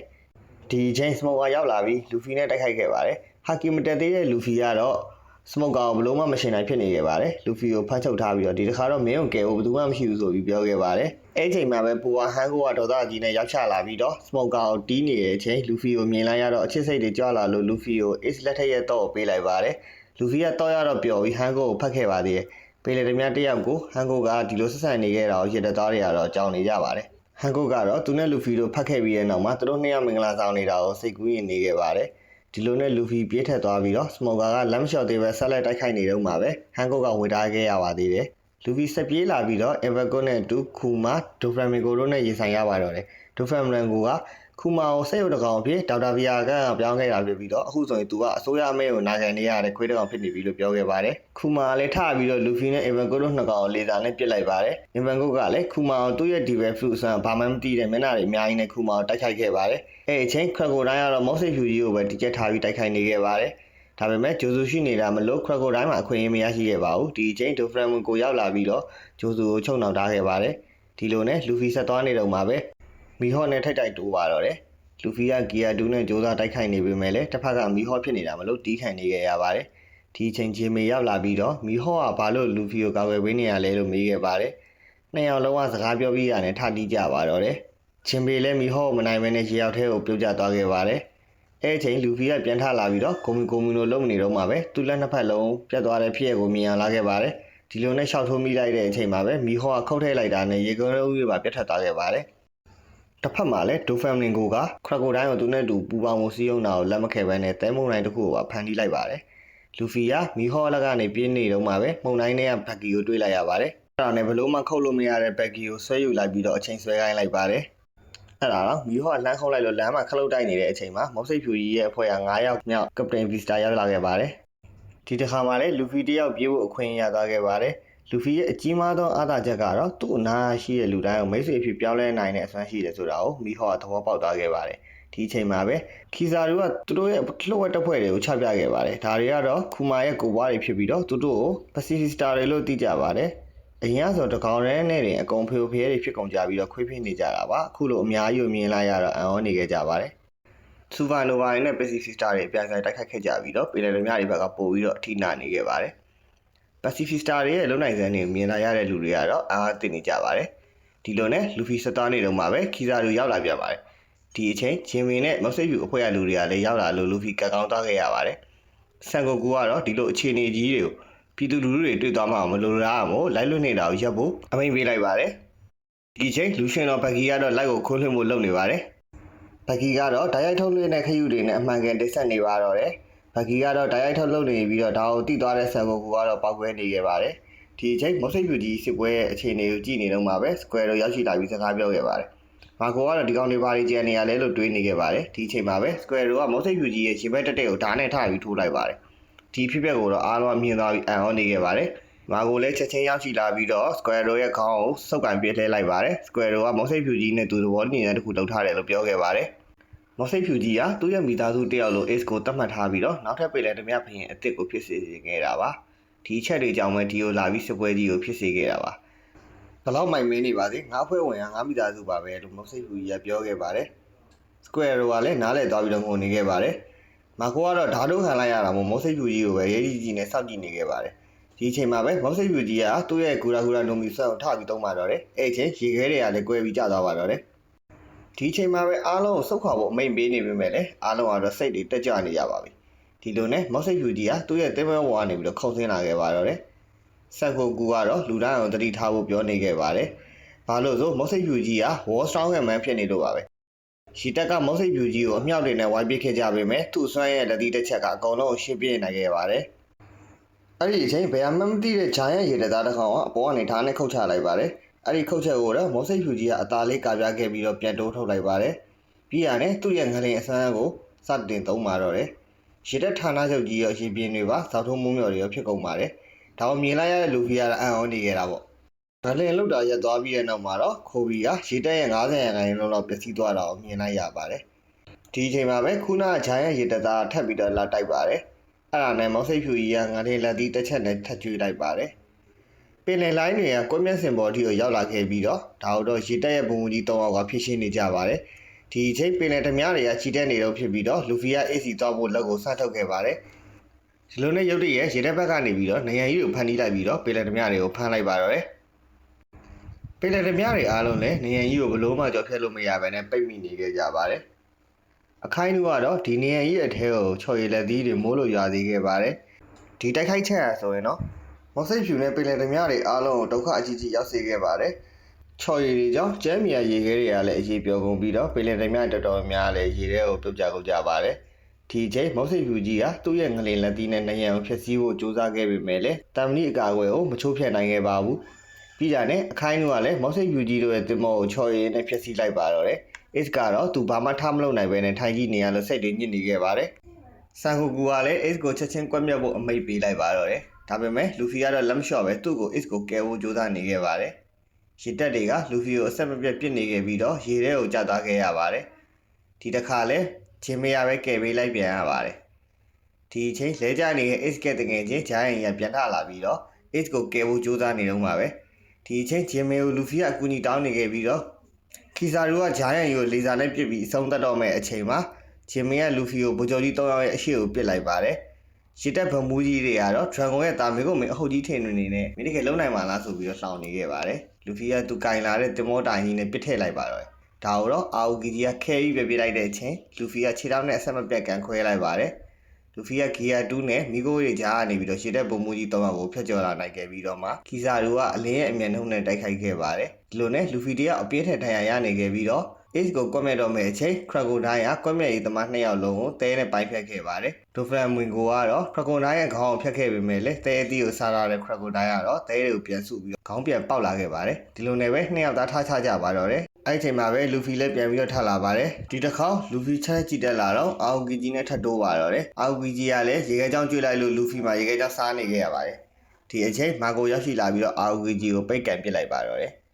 ဒီချိန်စမောကာရောက်လာပြီးလူဖီနဲ့တိုက်ခိုက်ခဲ့ပါတယ်ဟာကီမတက်သေးတဲ့လူဖီကတော့စမောကာကိုဘလို့မှမရှင်နိုင်ဖြစ်နေခဲ့ပါတယ်လူဖီကိုဖမ်းချုပ်ထားပြီးတော့ဒီတစ်ခါတော့မင်းကိုကယ်ဖို့ဘယ်သူမှမရှိဘူးဆိုပြီးပြောခဲ့ပါတယ်အဲ့ချိန်မှာပဲပူဝါဟန်ကိုကဒေါသကြီးနဲ့ရောက်ချလာပြီးတော့စမောကာကိုတီးနေတဲ့အချိန်လူဖီကိုမြင်လိုက်ရတော့အချစ်စိတ်တွေကြွလာလို့လူဖီကိုအစ်လက်ထက်ရဲ့တော့ပေးလိုက်ပါတယ်လူဖီကတော့ရတော့ပျော်ပြီးဟန်ကိုဖတ်ခဲ့ပါသေးတယ်ပေးလေတမတယောက်ကိုဟန်ကိုကဒီလိုဆက်ဆံနေခဲ့တာကိုရေတပ်သားတွေကတော့ကြောင်နေကြပါတယ်ဟန်ကိုကတော့သူနဲ့လူဖီတို့ဖတ်ခဲ့ပြီးတဲ့နောက်မှာသူတို့နှစ်ယောက်မင်္ဂလာဆောင်နေတာကိုစိတ်ကူးရင်နေခဲ့ပါတယ်ဒီလိုနဲ့လူဖီပြေးထက်သွားပြီးတော့စမောကာကလမ်းလျှော့သေးပဲဆက်လက်တိုက်ခိုက်နေတော့မှာပဲဟန်ကိုကဝေထားခဲ့ရပါသေးတယ်လူဖီဆက်ပြေးလာပြီးတော့အီဗာဂွတ်နဲ့တူခူမာဒိုဖရမီကိုတို့နဲ့ရင်ဆိုင်ရပါတော့တယ်ဒိုဖရမီကိုကခူမာကိုစိတ်ရုပ်တကောင်ဖြစ်ဒေါက်တာဗီယာကပြောင်းခဲ့တာဖြစ်ပြီးတော့အခုဆိုရင်သူကအစိုးရအမဲကိုနာခံနေရတဲ့ခွေးတကောင်ဖြစ်နေပြီလို့ပြောခဲ့ပါတယ်ခူမာလည်းထပြီးတော့လူဖီနဲ့အီဗန်ကုတ်တို့နှစ်ကောင်ကိုလေသာနဲ့ပစ်လိုက်ပါတယ်အီဗန်ကုတ်ကလည်းခူမာကိုသူ့ရဲ့ဒီဘယ်ဖလူအဆန်ဘာမှမသိတဲ့မျက်နှာတွေအများကြီးနဲ့ခူမာကိုတိုက်ခိုက်ခဲ့ပါတယ်အဲ့အချိန်ခရက်ကိုတိုင်းကတော့မော့စစ်ဖြူကြီးကိုပဲတိကျထားပြီးတိုက်ခိုက်နေခဲ့ပါတယ်ဒါပေမဲ့ဂျိုဇူရှိနေတာမလို့ခရက်ကိုတိုင်းမှာအခွင့်အရေးမရရှိခဲ့ပါဘူးဒီအချိန်ဒိုဖရမီကိုရောက်လာပြီးတော့ဂျိုဇူကိုချုပ်နှောင်ထားခဲ့ပါတယ်ဒီလိုနဲ့လူဖီဆက်သွားနေတော့မှာပဲမီဟော့နဲ့ထိုက်တိုက်တိုးပါတော့တယ်လူဖီကဂီယာ2နဲ့ကြိုးစားတိုက်ခိုက်နေပေမဲ့လည်းတစ်ဖက်ကမီဟော့ဖြစ်နေတာမလို့တီးခံနေခဲ့ရပါတယ်ဒီအချိန်ဂျင်မေရောက်လာပြီးတော့မီဟော့ကဘာလို့လူဖီကိုကာကွယ်ပေးနေရလဲလို့မေးခဲ့ပါတယ်နှစ်ယောက်လုံးကစကားပြောပြီးရတယ်ထတီးကြပါတော့တယ်ဂျင်မေလည်းမီဟော့ကိုမနိုင်ဘဲနဲ့ရေရောက်ထဲကိုပြုတ်ကျသွားခဲ့ပါတယ်အဲ့အချိန်လူဖီကပြန်ထလာပြီးတော့ကိုမီလိုလုံးနေတော့မှပဲသူ့လက်နှစ်ဖက်လုံးပြတ်သွားတဲ့ဖြစ်ရကိုမြင်ရလာခဲ့ပါတယ်ဒီလိုနဲ့ရှောက်ထိုးမိလိုက်တဲ့အချိန်မှာပဲမီဟော့ကခုတ်ထဲလိုက်တာနဲ့ရေကုန်းလုံးကြီးပါပြတ်ထက်သွားခဲ့ပါတယ်တစ်ဖက်မှာလည်းဒိုဖမ်လင်ကိုကခရက်ကိုတိုင်းကိုသူနဲ့တူပူပေါင်းမှုစီးရုံတာကိုလက်မခဲဘဲနဲ့တဲမုံတိုင်းတစ်ခုကိုဖန်တီးလိုက်ပါတယ်လူဖီကမီဟော့လက်ကနေပြင်းနေတော့မှပဲမုံတိုင်းနဲ့ဘက်ကီကိုတွေးလိုက်ရပါတယ်အဲ့ဒါနဲ့ဘလို့မှခုတ်လို့မရတဲ့ဘက်ကီကိုဆွဲယူလိုက်ပြီးတော့အချိန်ဆွဲခိုင်းလိုက်ပါတယ်အဲ့ဒါတော့မီဟော့လမ်းခုတ်လိုက်လို့လမ်းမှာခလုတ်တိုက်နေတဲ့အချိန်မှာမော့စိတ်ဖြူကြီးရဲ့အဖွဲ့က9ယောက်မြောက်ကပတိန်ဗီစတာရောက်လာခဲ့ပါတယ်ဒီတစ်ခါမှလည်းလူဖီတယောက်ပြေးဖို့အခွင့်အရေးရသွားခဲ့ပါတယ်လူဖီရဲ့အကြီးမားသောအားသာချက်ကတော့သူ့အနာရှိတဲ့လူတိုင်းကိုမိတ်ဆွေအဖြစ်ပြောင်းလဲနိုင်တဲ့အစွမ်းရှိတယ်ဆိုတာကိုမီဟော့ကသဘောပေါက်သွားခဲ့ပါတယ်ဒီအချိန်မှာပဲခီဇာတို့ကသူတို့ရဲ့လှုပ်ဝက်တပ်ဖွဲ့တွေကိုချပြခဲ့ပါတယ်ဒါတွေကတော့ခူမာရဲ့ကိုပွားတွေဖြစ်ပြီးတော့သူတို့ကိုပစီဖီစတာတွေလို့သိကြပါတယ်အရင်ကဆိုတကောင်ရဲနဲ့တင်အကုန်ဖေဖဲတွေဖြစ်ကုန်ကြပြီးတော့ခွေးဖိနေကြတာပါအခုလိုအများကြီးကိုမြင်လိုက်ရတော့အံ့ဩနေခဲ့ကြပါတယ်ဆူဗာနိုဗာနဲ့ပစီဖီစတာတွေအပြန်ဆိုင်တိုက်ခိုက်ခဲ့ကြပြီးတော့ပြည်နယ်လူများတွေဘက်ကပို့ပြီးတော့အထိနာနေခဲ့ပါတယ်ပစီဖီစတာတွေရဲ့လုံနိုင်စမ်းတွေမြင်လာရတဲ့လူတွေကတော့အားသိနေကြပါတယ်ဒီလိုနဲ့လူဖီဆက်သွားနေတော့မှပဲခီဇာတို့ရောက်လာပြန်ပါတယ်ဒီအချိန်ဂျင်မီနဲ့မော့စိတ်ဖြူအဖွဲ့ရလူတွေကလည်းရောက်လာလို့လူဖီကတ်ကောင်းသွားခဲ့ရပါတယ်ဆန်ကိုကူကတော့ဒီလိုအခြေအနေကြီးတွေကိုပြည်သူလူထုတွေတွေ့သွားမှမလို့လားမို့လိုက်လွတ်နေတာကိုရပ်ဖို့အမိန့်ပေးလိုက်ပါတယ်ဒီချိန်လူရှင်တော်ဘက်ကီကတော့လိုက်ကိုခိုးလွှင့်ဖို့လုပ်နေပါတယ် ဘဂီကတော့ဓာတ်ရိုက်ထုတ်လွှင့်တဲ့ခရုတွေနဲ့အမှန်ကန်တိဆက်နေပါတော့တယ်ဘဂီကတော့ဓာတ်ရိုက်ထုတ်လုပ်နေပြီးတော့ဒါကိုတိသွားတဲ့ဆန်ကိုကတော့ပောက်ကွဲနေခဲ့ပါတယ်ဒီအချိန်မုတ်စိတ်ဖြူကြီးစစ်ပွဲရဲ့အခြေအနေကိုကြည့်နေတော့မှပဲ Square တို့ရောက်ရှိလာပြီးစကားပြောခဲ့ပါတယ်မာကိုကတော့ဒီကောင်တွေဘာတွေကြံနေရလဲလို့တွေးနေခဲ့ပါတယ်ဒီအချိန်မှာပဲ Square တို့ကမုတ်စိတ်ဖြူကြီးရဲ့ရှင်ဘက်တက်တဲ့ကိုဓာတ်နဲ့ထပြီးထိုးလိုက်ပါတယ်ဒီဖြစ်ပျက်ကိုတော့အားလုံးမြင်သွားပြီးအံ့ဩနေခဲ့ပါတယ်မာကိုလည်းချက်ချင်းရောက်ရှိလာပြီးတော့ Square တို့ရဲ့ခေါင်းကိုစုပ်ကန်ပြစ်လဲလိုက်ပါတယ် Square တို့ကမုတ်စိတ်ဖြူကြီးနဲ့သူသဘောတူညီတဲ့တစ်ခုလုပ်ထားတယ်လို့ပြောခဲ့ပါတယ်မော်စိတ်ဖြူကြီးကသူ့ရဲ့မိသားစုတယောက်လို Ace ကိုတတ်မှတ်ထားပြီးတော့နောက်ထပ်ပြည်လဲဓမြဖရင်အစ်စ်ကိုဖြစ်စေခဲ့တာပါဒီချက်တွေကြောင့်ပဲဒီကိုလာပြီးစစ်ပွဲကြီးကိုဖြစ်စေခဲ့တာပါဘလောက်မိုင်မင်းနေပါစေငါးဖွဲ့ဝင်ကငါးမိသားစုပါပဲလို့မော်စိတ်ဖြူကြီးကပြောခဲ့ပါတယ် Square ကလည်းနားလည်သွားပြီးတော့ငိုနေခဲ့ပါတယ်မာကိုကတော့ဓာတ်တို့ခံလိုက်ရတာမို့မော်စိတ်ဖြူကြီးကိုပဲရေးကြီးနဲ့စောင့်ကြည့်နေခဲ့ပါတယ်ဒီအချိန်မှာပဲမော်စိတ်ဖြူကြီးကသူ့ရဲ့ဂူရာနိုမီဆက်ကိုထပြီးသုံးပါတော့တယ်အဲ့ချင်းရေခဲတွေကလည်းကွဲပြီးကျသွားပါတော့တယ်ဒီချိန်မှာပဲအားလုံးကိုစုတ်ခွာဖို့အမိန်ပေးနေပေမဲ့လည်းအားလုံးကတော့စိတ်တွေတက်ကြနေရပါပြီဒီလိုနဲ့မော့စိတ်ဖြူကြီးကသူ့ရဲ့တဲမဲဝါကနေပြီးတော့ခုန်ဆင်းလာခဲ့ပါတော့တယ်ဆက်ကိုကူကတော့လူတိုင်းအောင်တတိထားဖို့ပြောနေခဲ့ပါတယ်ဘာလို့ဆိုမော့စိတ်ဖြူကြီးက War Strong Man ဖြစ်နေလို့ပါပဲရှီတက်ကမော့စိတ်ဖြူကြီးကိုအမြောက်တွေနဲ့ဝိုင်းပစ်ခဲ့ကြပေမဲ့သူ့ဆွမ်းရဲ့လက်သီးတစ်ချက်ကအကုန်လုံးကိုရှင်းပြနိုင်ခဲ့ပါတယ်အဲ့ဒီအချိန်ဘယ်မှမသိတဲ့ဂျိုင်းရဲ့ရေတသားတစ်ကောင်ကအပေါ်ကနေဓာတ်နဲ့ခုတ်ချလိုက်ပါတယ်အဲ့ဒီခုတ်ချက်ကိုတော့မော်စိတ်ဖြူကြီးကအသားလေးကာပြခဲ့ပြီးတော့ပြန်တိုးထုတ်လိုက်ပါတယ်ပြီးရတယ်သူ့ရဲ့ငလင်အစမ်းကိုစတင်သုံးပါတော့တယ်ရေတက်ဌာနချုပ်ကြီးရောရှင်ပြင်းတွေပါစောက်ထုံးမုံမြော်တွေရောဖြစ်ကုန်ပါတယ်ဒါကိုမြင်လိုက်ရတဲ့လူဖီကတော့အံ့ဩနေခဲ့တာပေါ့ငလင်လောက်တာရက်သွားပြီးတဲ့နောက်မှာတော့ခိုဘီကရေတက်ရဲ့90%လောက်ပျက်စီးသွားတာကိုမြင်လိုက်ရပါတယ်ဒီအချိန်မှာပဲခုနကဂျိုင်းရဲ့ရေတက်သားထပ်ပြီးတော့လာတိုက်ပါတယ်အဲ့ဒါနဲ့မော်စိတ်ဖြူကြီးကငလင်လက်သီးတစ်ချက်နဲ့ထပ်ကျွေးလိုက်ပါတယ်ပင်လယ်လိုင်းတွေကကွက်မျက်စင်ပေါ်ထိကိုရောက်လာခဲ့ပြီးတော့ဒါတော့ရေတက်ရဲ့ဘုံကြီး၃ယောက်ကဖြစ်ရှင်းနေကြပါတယ်ဒီအချိန်ပင်လယ်ဓမြတွေကချီတက်နေတော့ဖြစ်ပြီးတော့လူဖီက AC တောက်ဖို့လက်ကိုစထုတ်ခဲ့ပါတယ်ဒီလိုနဲ့ရုတ်တရက်ရေတက်ဘက်ကနေပြီးတော့နေရန်ကြီးကိုဖန်တီးလိုက်ပြီးတော့ပင်လယ်ဓမြတွေကိုဖမ်းလိုက်ပါတော့တယ်ပင်လယ်ဓမြတွေအားလုံးလည်းနေရန်ကြီးကိုဘလို့မှကြော်ဖြတ်လို့မရဘဲနဲ့ပိတ်မိနေခဲ့ကြပါတယ်အခိုင်တို့ကတော့ဒီနေရန်ကြီးအထဲကိုချော်ရည်လက်သီးတွေမိုးလို့ရွာသေးခဲ့ပါတယ်ဒီတိုက်ခိုက်ချက်ရဆိုရင်တော့မော်စိတ်ဖြူနဲ့ပင်လယ်ဓမြတွေအားလုံးကိုဒုက္ခအကြီးကြီးရောက်စေခဲ့ပါတယ်။ချော်ရည်တွေကြောင့်ကျဲမီယာရေခဲတွေကလည်းအရေးပြောကုန်ပြီးတော့ပင်လယ်ဓမြတော်တော်များလည်းရေထဲကိုပြုတ်ကျကုန်ကြပါတယ်။ဒီချိန်မော်စိတ်ဖြူကြီးကသူ့ရဲ့ငလင်လက်သီးနဲ့နေရန်ကိုဖျက်ဆီးဖို့ကြိုးစားခဲ့ပေမဲ့လည်းတမ်မဏိအကာအကွယ်ကိုမချိုးဖျက်နိုင်ခဲ့ပါဘူး။ပြီးကြတဲ့အခိုင်းတို့ကလည်းမော်စိတ်ဖြူကြီးတို့ရဲ့တင်မောကိုချော်ရည်နဲ့ဖျက်ဆီးလိုက်ပါတော့တယ်။ Ace ကတော့သူဘာမှထားမလုပ်နိုင်ပဲနဲ့ထိုင်ကြည့်နေရလို့စိတ်တွေညစ်နေခဲ့ပါတယ်။ဆန်ဟူကူကလည်း Ace ကိုချက်ချင်းကွက်မြက်ဖို့အမိန့်ပေးလိုက်ပါတော့တယ်။ဒါပေမဲ့လူဖီကတော့လက်မလျှော့ပဲသူ့ကို Ace ကိုကယ်ဖို့ကြိုးစားနေခဲ့ပါတယ်။ရေတက်တွေကလူဖီကိုအဆက်မပြတ်ပစ်နေခဲ့ပြီးတော့ရေထဲကိုကျသွားခဲ့ရပါတယ်။ဒီတစ်ခါလဲဂျင်မယာပဲကယ်ပေးလိုက်ပြန်ရပါတယ်။ဒီအချိန်လဲကျနေတဲ့ Ace ကတကယ်ချင်းဂျိုင်းရပြန်ထလာပြီးတော့ Ace ကိုကယ်ဖို့ကြိုးစားနေတော့မှာပဲ။ဒီအချိန်ဂျင်မေကိုလူဖီကအကူအညီတောင်းနေခဲ့ပြီးတော့ခီဆာရူကဂျိုင်းကိုလေဆာနဲ့ပစ်ပြီးအဆုံးသတ်တော့မဲ့အချိန်မှာဂျင်မေကလူဖီကိုဗိုလ်ချုပ်ကြီး၃ယောက်ရဲ့အရှိကိုပစ်လိုက်ပါတယ်။ရှစ်တက်ဗမူးကြီးတွေကတော့ Dragon ရဲ့တာမေကိုမင်းအဟုတ်ကြီးထင်နေနေနဲ့မင်းတကယ်လုံနိုင်မှာလားဆိုပြီးတော့လှောင်နေခဲ့ပါတယ်။လူဖီကသူကင်လာတဲ့တင်မောတိုင်ကြီးနဲ့ပစ်ထည့်လိုက်ပါတော့။ဒါကိုတော့အာအူဂီကြီးကခဲပြီးပဲပြလိုက်တဲ့အချိန်လူဖီကခြေထောက်နဲ့အဆက်မပြတ်ကန်ခွဲလိုက်ပါတယ်။လူဖီကဂီယာ2နဲ့မိကိုတွေကြားကနေပြီးတော့ရှစ်တက်ဗမူးကြီး၃ယောက်ကိုဖျက်ကျော်လာနိုင်ခဲ့ပြီးတော့မှခီဆာရူကအလင်းရဲ့အမြန်နှုန်းနဲ့တိုက်ခိုက်ခဲ့ပါတယ်။ဒီလိုနဲ့လူဖီတယောက်အပြင်းထန်ဒဏ်ရာရနေခဲ့ပြီးတော့Ace ကိုကွက်မဲ့တော့မဲ့အချိန်ခရကိုဒိုင်းကကွက်မဲ့ရေးသမား2ယောက်လုံးကိုတဲနဲ့ပိုင်းဖြတ်ခဲ့ပါတယ်။ဒိုဖရန်မွင်ကိုကတော့ခရကိုဒိုင်းရဲ့ခေါင်းကိုဖြတ်ခဲ့ပေမဲ့လည်းတဲအသီးကိုစားရတဲ့ခရကိုဒိုင်းကတော့တဲတွေကိုပြန်စုပြီးခေါင်းပြန်ပေါက်လာခဲ့ပါတယ်။ဒီလိုနဲ့ပဲ2ယောက်သားထားချကြပါတော့တယ်။အဲ့ဒီချိန်မှာပဲလူဖီလည်းပြန်ပြီးတော့ထလာပါတယ်။ဒီတစ်ခါလူဖီချမ်းကြည့်တက်လာတော့အာအူဂီဂျီနဲ့ထပ်တိုးပါတော့တယ်။အာအူဂီဂျီကလည်းရေခဲချောင်းကျွေးလိုက်လို့လူဖီမှာရေခဲချောင်းစားနေခဲ့ရပါတယ်။ဒီအချိန်မာကိုရောက်ရှိလာပြီးတော့အာအူဂီဂျီကိုပိတ်ကန်ပစ်လိုက်ပါတော့တယ်။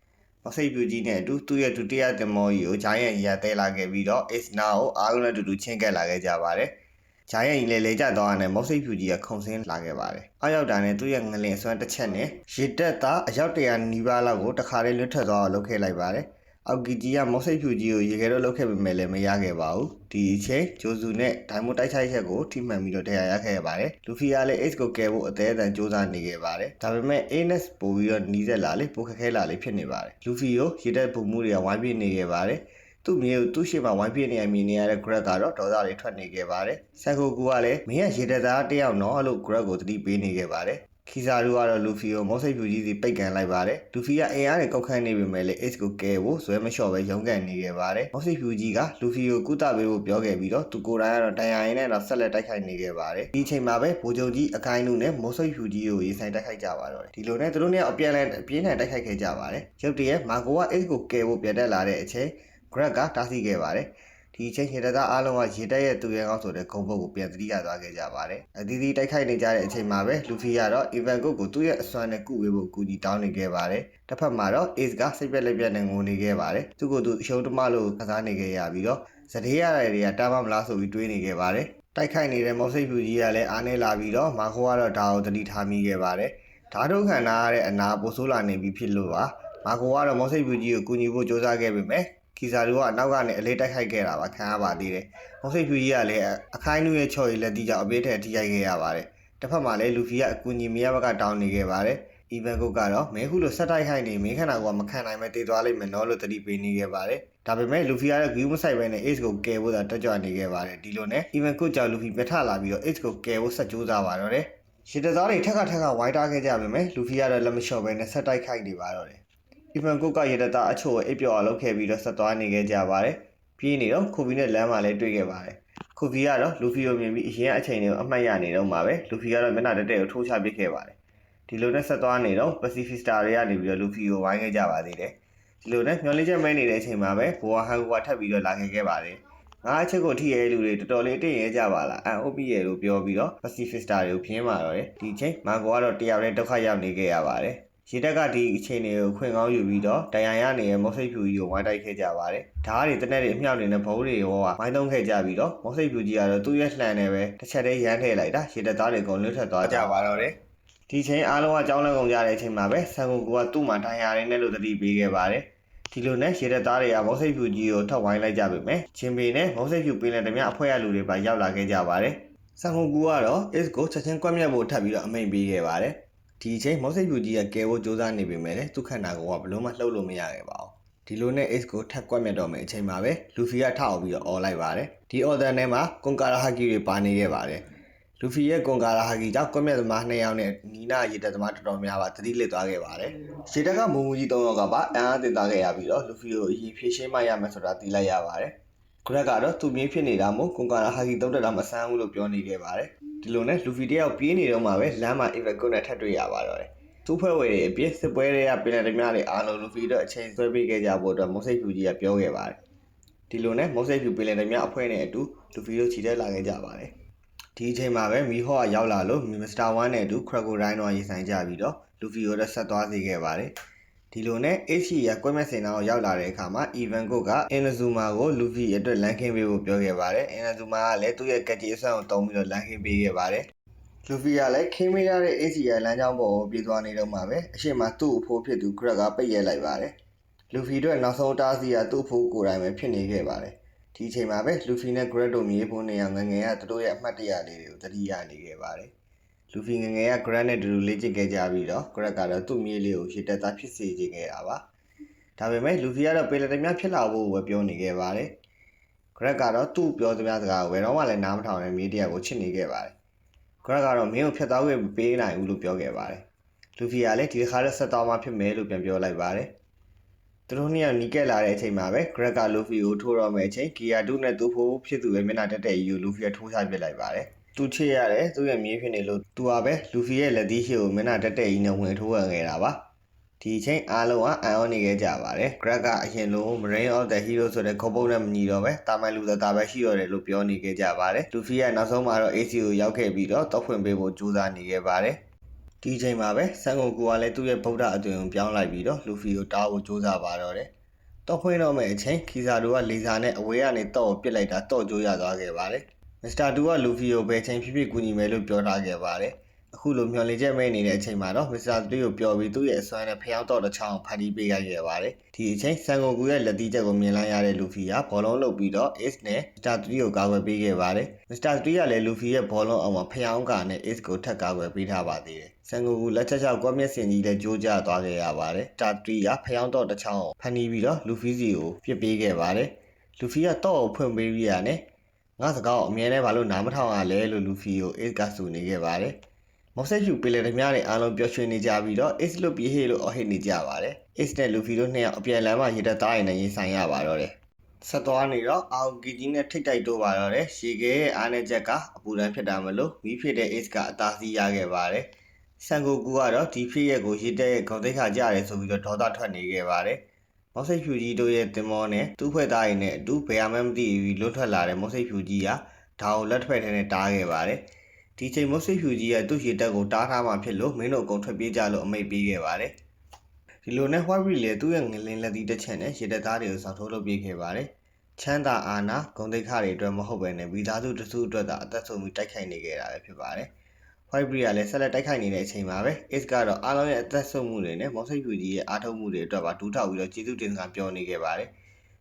မဆိတ်ပြူကြီးနဲ့အတူသူ့ရဲ့ဒုတိယတင်မောကြီးကိုဂျိုင်းရန်ကြီးကတဲလာခဲ့ပြီးတော့ Ace နာကိုအားလုံးနဲ့တူတူချင်းကက်လာခဲ့ကြပါတယ်။ဂျိုင်းရန်ကြီးလည်းလေကျသွားတဲ့မော့ဆိတ်ပြူကြီးကခုန်ဆင်းလာခဲ့ပါတယ်။အားရောက်တာနဲ့သူ့ရဲ့ငလင်အစွမ်းတစ်ချက်နဲ့ရေတက်သားအယောက်100နီးပါးလောက်ကိုတခါလေးလွတ်ထွက်သွားအောင်လုပ်ခဲ့လိုက်ပါတယ်။အောက်ကီကြီးကမော့ဆိတ်ပြူကြီးကိုရေခဲတော့လုပ်ခဲ့ပေမဲ့လည်းမရခဲ့ပါဘူး။ဒီအချိန်ဂျိုဇူနဲ့ဒိုင်မွန်တိုက်ခိုက်ချက်ကိုထိမှန်ပြီးတော့တရားရခဲ့ရပါတယ်။လူဖီကလည်း Ace ကိုကယ်ဖို့အသေးအတန်စူးစမ်းနေခဲ့ပါတယ်။ဒါပေမဲ့ Anes ပို့ပြီးတော့နီးစက်လာလေပိုခက်ခဲလာလေဖြစ်နေပါတယ်။လူဖီကိုရေတက်ပုံမှုတွေကဝိုင်းပြနေခဲ့ပါတယ်။သူ့မြေကိုသူ့ရှေ့မှာဝိုင်းပြနေရမြင်နေရတဲ့ Greg ကတော့ဒေါသတွေထွက်နေခဲ့ပါတယ်။ဆန်ကိုကူကလည်းမင်းကရေတက်သားတယောက်နော်လို့ Greg ကိုတတိပေးနေခဲ့ပါတယ်။ ခီဇာတို့ကတော့လူဖီကိုမော့စိတ်ဖြူကြီးစီပိတ်ကန်လိုက်ပါတယ်လူဖီကအင်အားနဲ့ကောက်ခန့်နေပေမဲ့လည်း Ace ကိုကဲဖို့ဇွဲမလျှော့ပဲရုန်းကန်နေခဲ့ပါတယ်မော့စိတ်ဖြူကြီးကလူဖီကိုကုသပေးဖို့ပြောခဲ့ပြီးတော့သူကိုယ်တိုင်ကတော့တန်ရာရင်နဲ့တော့ဆက်လက်တိုက်ခိုက်နေခဲ့ပါတယ်ဒီအချိန်မှာပဲဗိုလ်ချုပ်ကြီးအကိုင်းနုနဲ့မော့စိတ်ဖြူကြီးကိုရေးဆိုင်တိုက်ခိုက်ကြပါတော့တယ်ဒီလိုနဲ့သူတို့နဲ့အပြန်အလှန်အပြင်းထန်တိုက်ခိုက်ခဲ့ကြပါတယ်ရုတ်တရက်မာကိုက Ace ကိုကဲဖို့ပြန်တက်လာတဲ့အချိန် Greg ကတားဆီးခဲ့ပါတယ်ဒီအချိန်ခေတ္တသားအားလုံးကရေတက်ရဲ့သူရဲကောင်းဆိုတဲ့ဂုံပုတ်ကိုပြန်သတိရသွားခဲ့ကြပါတယ်အသီးသီးတိုက်ခိုက်နေကြတဲ့အချိန်မှာပဲလူဖီကတော့ Ivanko ကိုသူ့ရဲ့အစွမ်းနဲ့ကုဝေးဖို့အကူအညီတောင်းနေခဲ့ပါတယ်တစ်ဖက်မှာတော့ Ace ကစိတ်ပြက်လက်ပြက်နဲ့ငိုနေခဲ့ပါတယ်သူ့ကိုယ်သူအရှုံးတမလို့ကစားနေခဲ့ရပြီးတော့ဇဒေးရတဲ့တွေကတားမမလားဆိုပြီးတွေးနေခဲ့ပါတယ်တိုက်ခိုက်နေတဲ့မော့စိတ်ဖြူကြီးကလည်းအားနေလာပြီးတော့မာခိုကတော့ဒါကိုသတိထားမိခဲ့ပါတယ်ဓာတ်ထုတ်ခံထားရတဲ့အနာပိုဆိုးလာနေပြီဖြစ်လို့ပါမာခိုကတော့မော့စိတ်ဖြူကြီးကိုကူညီဖို့ကြိုးစားခဲ့ပေမဲ့ခီဇာတို့ကအနောက်ကနေအလေးတိုက်ခိုက်ခဲ့တာပါခံရပါသေးတယ်။မော့စိတ်ဖြူကြီးကလည်းအခိုင်နုရဲ့ချော်ရည်လက်တီးကြောင့်အပေးထက်ထိရိုက်ခဲ့ရပါတယ်။တစ်ဖက်မှာလည်းလူဖီကအကူအညီမရဘက်ကတောင်းနေခဲ့ပါတယ်။အီဗန်ကုတ်ကတော့မင်းခုလိုဆက်တိုက်ခိုက်နေမင်းခန္ဓာကိုမခံနိုင်မဲ့တည်သွားလိမ့်မယ်နော်လို့သတိပေးနေခဲ့ပါတယ်။ဒါပေမဲ့လူဖီကတော့ဂီယူမဆိုင်ပဲနဲ့ Ace ကိုကယ်ဖို့သာတက်ကြွနေခဲ့ပါတယ်။ဒီလိုနဲ့အီဗန်ကုတ်ကြောင့်လူဖီပြထလာပြီးတော့ Ace ကိုကယ်ဖို့ဆက်ကြိုးစားပါတော့တယ်။ရှစ်တသားတွေထက်ကဝိုင်းတားခဲ့ကြပေမဲ့လူဖီကတော့လက်မလျှော့ပဲနဲ့ဆက်တိုက်ခိုက်နေပါတော့တယ်။အီဗန်ကုတ်ကရေတသားအချို့ကိုအိပ်ပျော်အောင်လုပ်ခဲ့ပြီးတော့ဆက်သွားနေခဲ့ကြပါတယ်။ပြေးနေတော့ခိုဗီနဲ့လမ်းမှာလည်းတွေ့ခဲ့ပါတယ်။ခိုဗီကတော့လူဖီကိုမြင်ပြီးအရင်အချိန်တွေကိုအမှတ်ရနေတော့မှာပဲလူဖီကတော့မျက်နှာတက်ကိုထိုးချပစ်ခဲ့ပါတယ်။ဒီလိုနဲ့ဆက်သွားနေတော့ပစီဖီစတာတွေကနေပြီးတော့လူဖီကိုဝိုင်းခဲ့ကြပါသေးတယ်။ဒီလိုနဲ့မျောလင်းချက်မဲနေတဲ့အချိန်မှာပဲဘိုဝါဟန်ကထပ်ပြီးတော့လာခဲ့ပါတယ်။ငါအချက်ကိုထိရဲလူတွေတော်တော်လေးတင့်ရဲကြပါလား။အန်အိုပီရဲလို့ပြောပြီးတော့ပစီဖီစတာတွေကိုဖြင်းမာတော့တယ်။ဒီအချိန်မာကိုကတော့တယောက်တည်းဒုက္ခရောက်နေခဲ့ရပါတယ်။ရေတက်ကဒီအချိန်တွေကိုခွင့်ကောင်းယူပြီးတော့တန်ရန်ရနေတဲ့မော့စိတ်ဖြူကြီးကိုဝိုင်းတိုက်ခဲ့ကြပါတယ်။ဓာတ်တွေတနက်တွေအမြောက်တွေနဲ့ဘုံတွေရောဝိုင်းသုံးခဲ့ကြပြီးတော့မော့စိတ်ဖြူကြီးကတော့သူ့ရဲ့လှန်နဲ့ပဲတစ်ချက်တည်းရမ်းထည့်လိုက်တာရေတက်သားတွေကုန်လွတ်ထွက်သွားကြပါတော့တယ်။ဒီချိန်အားလုံးကကြောင်းလန့်ကုန်ကြတဲ့အချိန်မှာပဲဆန်ကိုကသူ့မှာတန်ရန်ရင်းနဲ့လို့သတိပေးခဲ့ပါတယ်။ဒီလိုနဲ့ရေတက်သားတွေကမော့စိတ်ဖြူကြီးကိုထောက်ဝိုင်းလိုက်ကြပေမဲ့ချင်းပေနဲ့မော့စိတ်ဖြူပင်လည်းတမျှအဖွဲ့ရလူတွေပါရောက်လာခဲ့ကြပါတယ်။ဆန်ကိုကတော့ Ace ကိုချက်ချင်းကွက်မြတ်ဖို့ထပ်ပြီးတော့အမိန့်ပေးခဲ့ပါတယ်။ဒီအချိန်မော့စိတ်ဖြူကြီးကကဲဖို့စူးစမ်းနေပေမဲ့လည်းသူ့ခန္ဓာကိုယ်ကဘလို့မှလှုပ်လို့မရခဲ့ပါဘူးဒီလိုနဲ့ Ace ကိုထပ်ကွက်မြတ်တော့မယ်အချိန်မှာပဲလူဖီကထအောင်ပြီးတော့အော်လိုက်ပါတယ်ဒီအော်ဒန်ထဲမှာကွန်ကာရာဟာကီတွေပါနေခဲ့ပါတယ်လူဖီရဲ့ကွန်ကာရာဟာကီကြောင့်ကွက်မြတ်သမား2ယောက်နဲ့နီနာရေတက်သမားတော်တော်များပါသတိလစ်သွားခဲ့ပါတယ်ရှေတက်ကမုံမူကြီး3ယောက်ကပါအန်အားတင်သားခဲ့ရပြီးတော့လူဖီကိုအရင်ဖြည့်ရှင်းမှရမယ်ဆိုတာသိလိုက်ရပါတယ်ဂရက်ကတော့သူ့မြေးဖြစ်နေတာမို့ကွန်ကာရာဟာကီတုံးတက်တာမဆန်းဘူးလို့ပြောနေခဲ့ပါတယ်ဒီလိုနဲ့လူဖီတယောက်ပြေးနေတော့မှပဲလမ်းမှာ Ivanko နဲ့ထပ်တွေ့ရပါတော့တယ်သူ့ဖွဲ့ဝေတွေအပြစ်စစ်ပွဲတွေကပင်လယ်ဓမြတွေအားလုံးလူဖီတို့အချိန်ဆွဲပေးခဲ့ကြဖို့အတွက်မော့စိတ်ဖြူကြီးကပြောခဲ့ပါတယ်ဒီလိုနဲ့မော့စိတ်ဖြူပင်လယ်ဓမြအဖွဲ့နဲ့အတူလူဖီတို့ခြိတက်လာခဲ့ကြပါတယ်ဒီအချိန်မှာပဲမီဟော့ကရောက်လာလို့မစ္စတာဝမ်နဲ့အတူခရကိုဒိုင်းတို့ရေးဆိုင်ကြပြီးတော့လူဖီတို့ဆက်သွားစေခဲ့ပါတယ်ဒီလိုနဲ့ H ရကွဲမဲ့စင်နာကိုရောက်လာတဲ့အခါမှာ Ivanko ကအင်နဇူမာကိုလူဖီအတွက်လမ်းခင်းပေးဖို့ပြောခဲ့ပါတယ်အင်နဇူမာကလည်းသူ့ရဲ့ကက်ကြီးအဆန်းကိုတုံးပြီးတော့လမ်းခင်းပေးခဲ့ပါတယ်လူဖီကလည်းခင်းမေးရတဲ့ ACI လမ်းကြောင်းပေါ်ကိုပြေးသွားနေတော့မှပဲအရှိမသူ့အဖိုးဖြစ်သူ Greg ကပိတ်ရဲလိုက်ပါတယ်လူဖီတို့နောက်ဆုံးတားဆီးကသူ့အဖိုးကိုယ်တိုင်ပဲဖြစ်နေခဲ့ပါတယ်ဒီအချိန်မှာပဲလူဖီနဲ့ Greg တို့မြေဖို့နေအောင်ငငယ်ကသူတို့ရဲ့အမှတ်တရလေးတွေကိုသတိရနေခဲ့ပါတယ်လူဖီငငယ်က Greg နဲ့တူတူလေ့ကျင့်ခဲ့ကြပြီးတော့ Greg ကတော့သူ့မြေလေးကိုရေတက်သားဖြစ်စေခြင်းခဲ့တာပါဒါပေမဲ့လူဖီကတော့ပေလက်တများဖြစ်လာဖို့ပဲပြောနေခဲ့ပါတယ် Greg ကတော့သူ့ပြောသမျှစကားကိုဘယ်တော့မှလည်းနားမထောင်တဲ့မြေတရားကိုချစ်နေခဲ့ပါတယ်ဂရက်ကတော့မင်းကိုဖျက်သားခွင့်ပေးနိုင်ဘူးလို့ပြောခဲ့ပါတယ်။လူဖီကလည်းဒီတစ်ခါတော့ဆက်သွားမှဖြစ်မယ်လို့ပြန်ပြောလိုက်ပါတယ်။သူတို့နှစ်ယောက်နီးကပ်လာတဲ့အချိန်မှာပဲဂရက်ကလူဖီကိုထိုးတော့မယ့်အချိန်ဂီယာဒုနဲ့သူ့ဖိုးဖြစ်သူရဲ့မျက်နှာတက်တဲ့ကြီးကိုလူဖီကထိုးချပစ်လိုက်ပါတယ်။သူချစ်ရတယ်သူ့ရဲ့မြေးဖြစ်နေလို့သူကပဲလူဖီရဲ့လက်သီးရှိကိုမျက်နှာတက်တဲ့ကြီးနဲ့ဝင်ထိုးဝင်ခဲ့တာပါ။ဒီအချိန်အားလုံးကအန်အောနေခဲ့ကြပါတယ်ဂရက်ကအရင်လို Marine of the Hero ဆိုတဲ့ခေါ်ပုံနဲ့မညီတော့ပဲတာမန်လူသားပဲရှိရတယ်လို့ပြောနေခဲ့ကြပါတယ်လူဖီကနောက်ဆုံးမှာတော့ AC ကိုရောက်ခဲ့ပြီးတော့တောက်ဖွင့်ပေးဖို့ကြိုးစားနေခဲ့ပါတယ်ဒီအချိန်မှာပဲဆန်ကိုကူကလည်းသူ့ရဲ့ဗုဒ္ဓအသွင်ကိုပြောင်းလိုက်ပြီးတော့လူဖီကိုတားဖို့ကြိုးစားပါတော့တယ်တောက်ဖွင့်တော့မယ့်အချိန်ခီဇာတို့ကလေဆာနဲ့အဝေးကနေတော့ပစ်လိုက်တာတော့ကြိုးရသွားခဲ့ပါတယ်မစ္စတာတူကလူဖီကိုဘယ်ချိန်ဖြစ်ဖြစ်ကူညီမယ်လို့ပြောထားခဲ့ပါတယ်အခုလိုမျောလင်းချက်မဲနေတဲ့အချိန်မှာတော့မစ္စတာ3ကိုပြောပြီးသူ့ရဲ့အစွမ်းနဲ့ဖျောင်းတော့တစ်ချောင်းဖန်တီးပေးခဲ့ပါတယ်ဒီအချိန်ဆန်ကိုကူရဲ့လက်တီးချက်ကိုမြင်လိုက်ရတဲ့လူဖီကဘောလုံးလုတ်ပြီးတော့ Ace နဲ့မစ္စတာ3ကိုကာကွယ်ပေးခဲ့ပါတယ်မစ္စတာ3ကလည်းလူဖီရဲ့ဘောလုံးအောင်မှာဖျောင်းကာနဲ့ Ace ကိုထပ်ကာကွယ်ပေးထားပါသေးတယ်ဆန်ကိုကူလက်ချက်ချောက်ကွက်မျက်စင်ကြီးလည်းကြိုးကျသွားခဲ့ရပါတယ်တာ3ကဖျောင်းတော့တစ်ချောင်းဖန်တီးပြီးတော့လူဖီစီကိုပြစ်ပေးခဲ့ပါတယ်လူဖီကတော့ဖွင့်ပေးပြီးရနဲ့ငါစကားကိုအမြဲတမ်းဘာလို့နားမထောင်ရလဲလို့လူဖီကို Ace ကဆူနေခဲ့ပါတယ် မော်ဆက်ဖြူပင်လယ်ဓမြတွေအားလုံးပျော်ရွှင်နေကြပြီးတော့ Ace လို့ပြေးဟေးလို့အော်ဟစ်နေကြပါတယ် Ace နဲ့ Luffy တို့နှစ်ယောက်အပြန်လမ်းမှာရေတပ်သားတွေနဲ့ရင်ဆိုင်ရပါတော့တယ်ဆက်သွားနေတော့အာဂီကြီးနဲ့ထိတ်တိုက်တိုးပါတော့တယ်ရှေကဲရဲ့အားနဲ့ချက်ကအပူတန်းဖြစ်တာမလို့မီးဖြစ်တဲ့ Ace ကအသာစီးရခဲ့ပါတယ်ဆန်ကိုကူကတော့ဒီဖြစ်ရက်ကိုရေတပ်ရဲ့ခေါင်းသိက္ခာကြတယ်ဆိုပြီးတော့ဒေါသထွက်နေခဲ့ပါတယ်မော်စိတ်ဖြူကြီးတို့ရဲ့တင်မောနဲ့သူ့ဖွဲ့သားတွေနဲ့အတူဘယ်မှမသိဘူးလွတ်ထွက်လာတဲ့မော်စိတ်ဖြူကြီးကဒါကိုလက်ထွက်ထဲနဲ့တားခဲ့ပါတယ်ဒီချိန်မော်စိတ်ဖြူကြီးရဲ့သူ့ရေတပ်ကိုတားထားမှဖြစ်လို့မင်းတို့အကုန်ထွက်ပြေးကြလို့အမိန့်ပေးခဲ့ပါတယ်ဒီလိုနဲ့ White Beard လည်းသူ့ရဲ့ငလင်းလက်သီးတစ်ချက်နဲ့ရေတပ်သားတွေကိုစောင့်ထိုးလုပ်ပြေးခဲ့ပါတယ်ချမ်းသာအာနာဂုံတိတ်ခတွေအတွက်မဟုတ်ဘဲနဲ့ဗီသားစုတစုအတွက်သာအသက်ဆုံးပြီးတိုက်ခိုက်နေခဲ့တာပဲဖြစ်ပါတယ်White Beard ကလည်းဆက်လက်တိုက်ခိုက်နေတဲ့အချိန်မှာပဲ Ace ကတော့အားလုံးရဲ့အသက်ဆုံးမှုတွေနဲ့မော်စိတ်ဖြူကြီးရဲ့အားထုတ်မှုတွေအတွက်ပါဒူးထောက်ပြီးတော့ကျေးဇူးတင်စကားပြောနေခဲ့ပါတယ်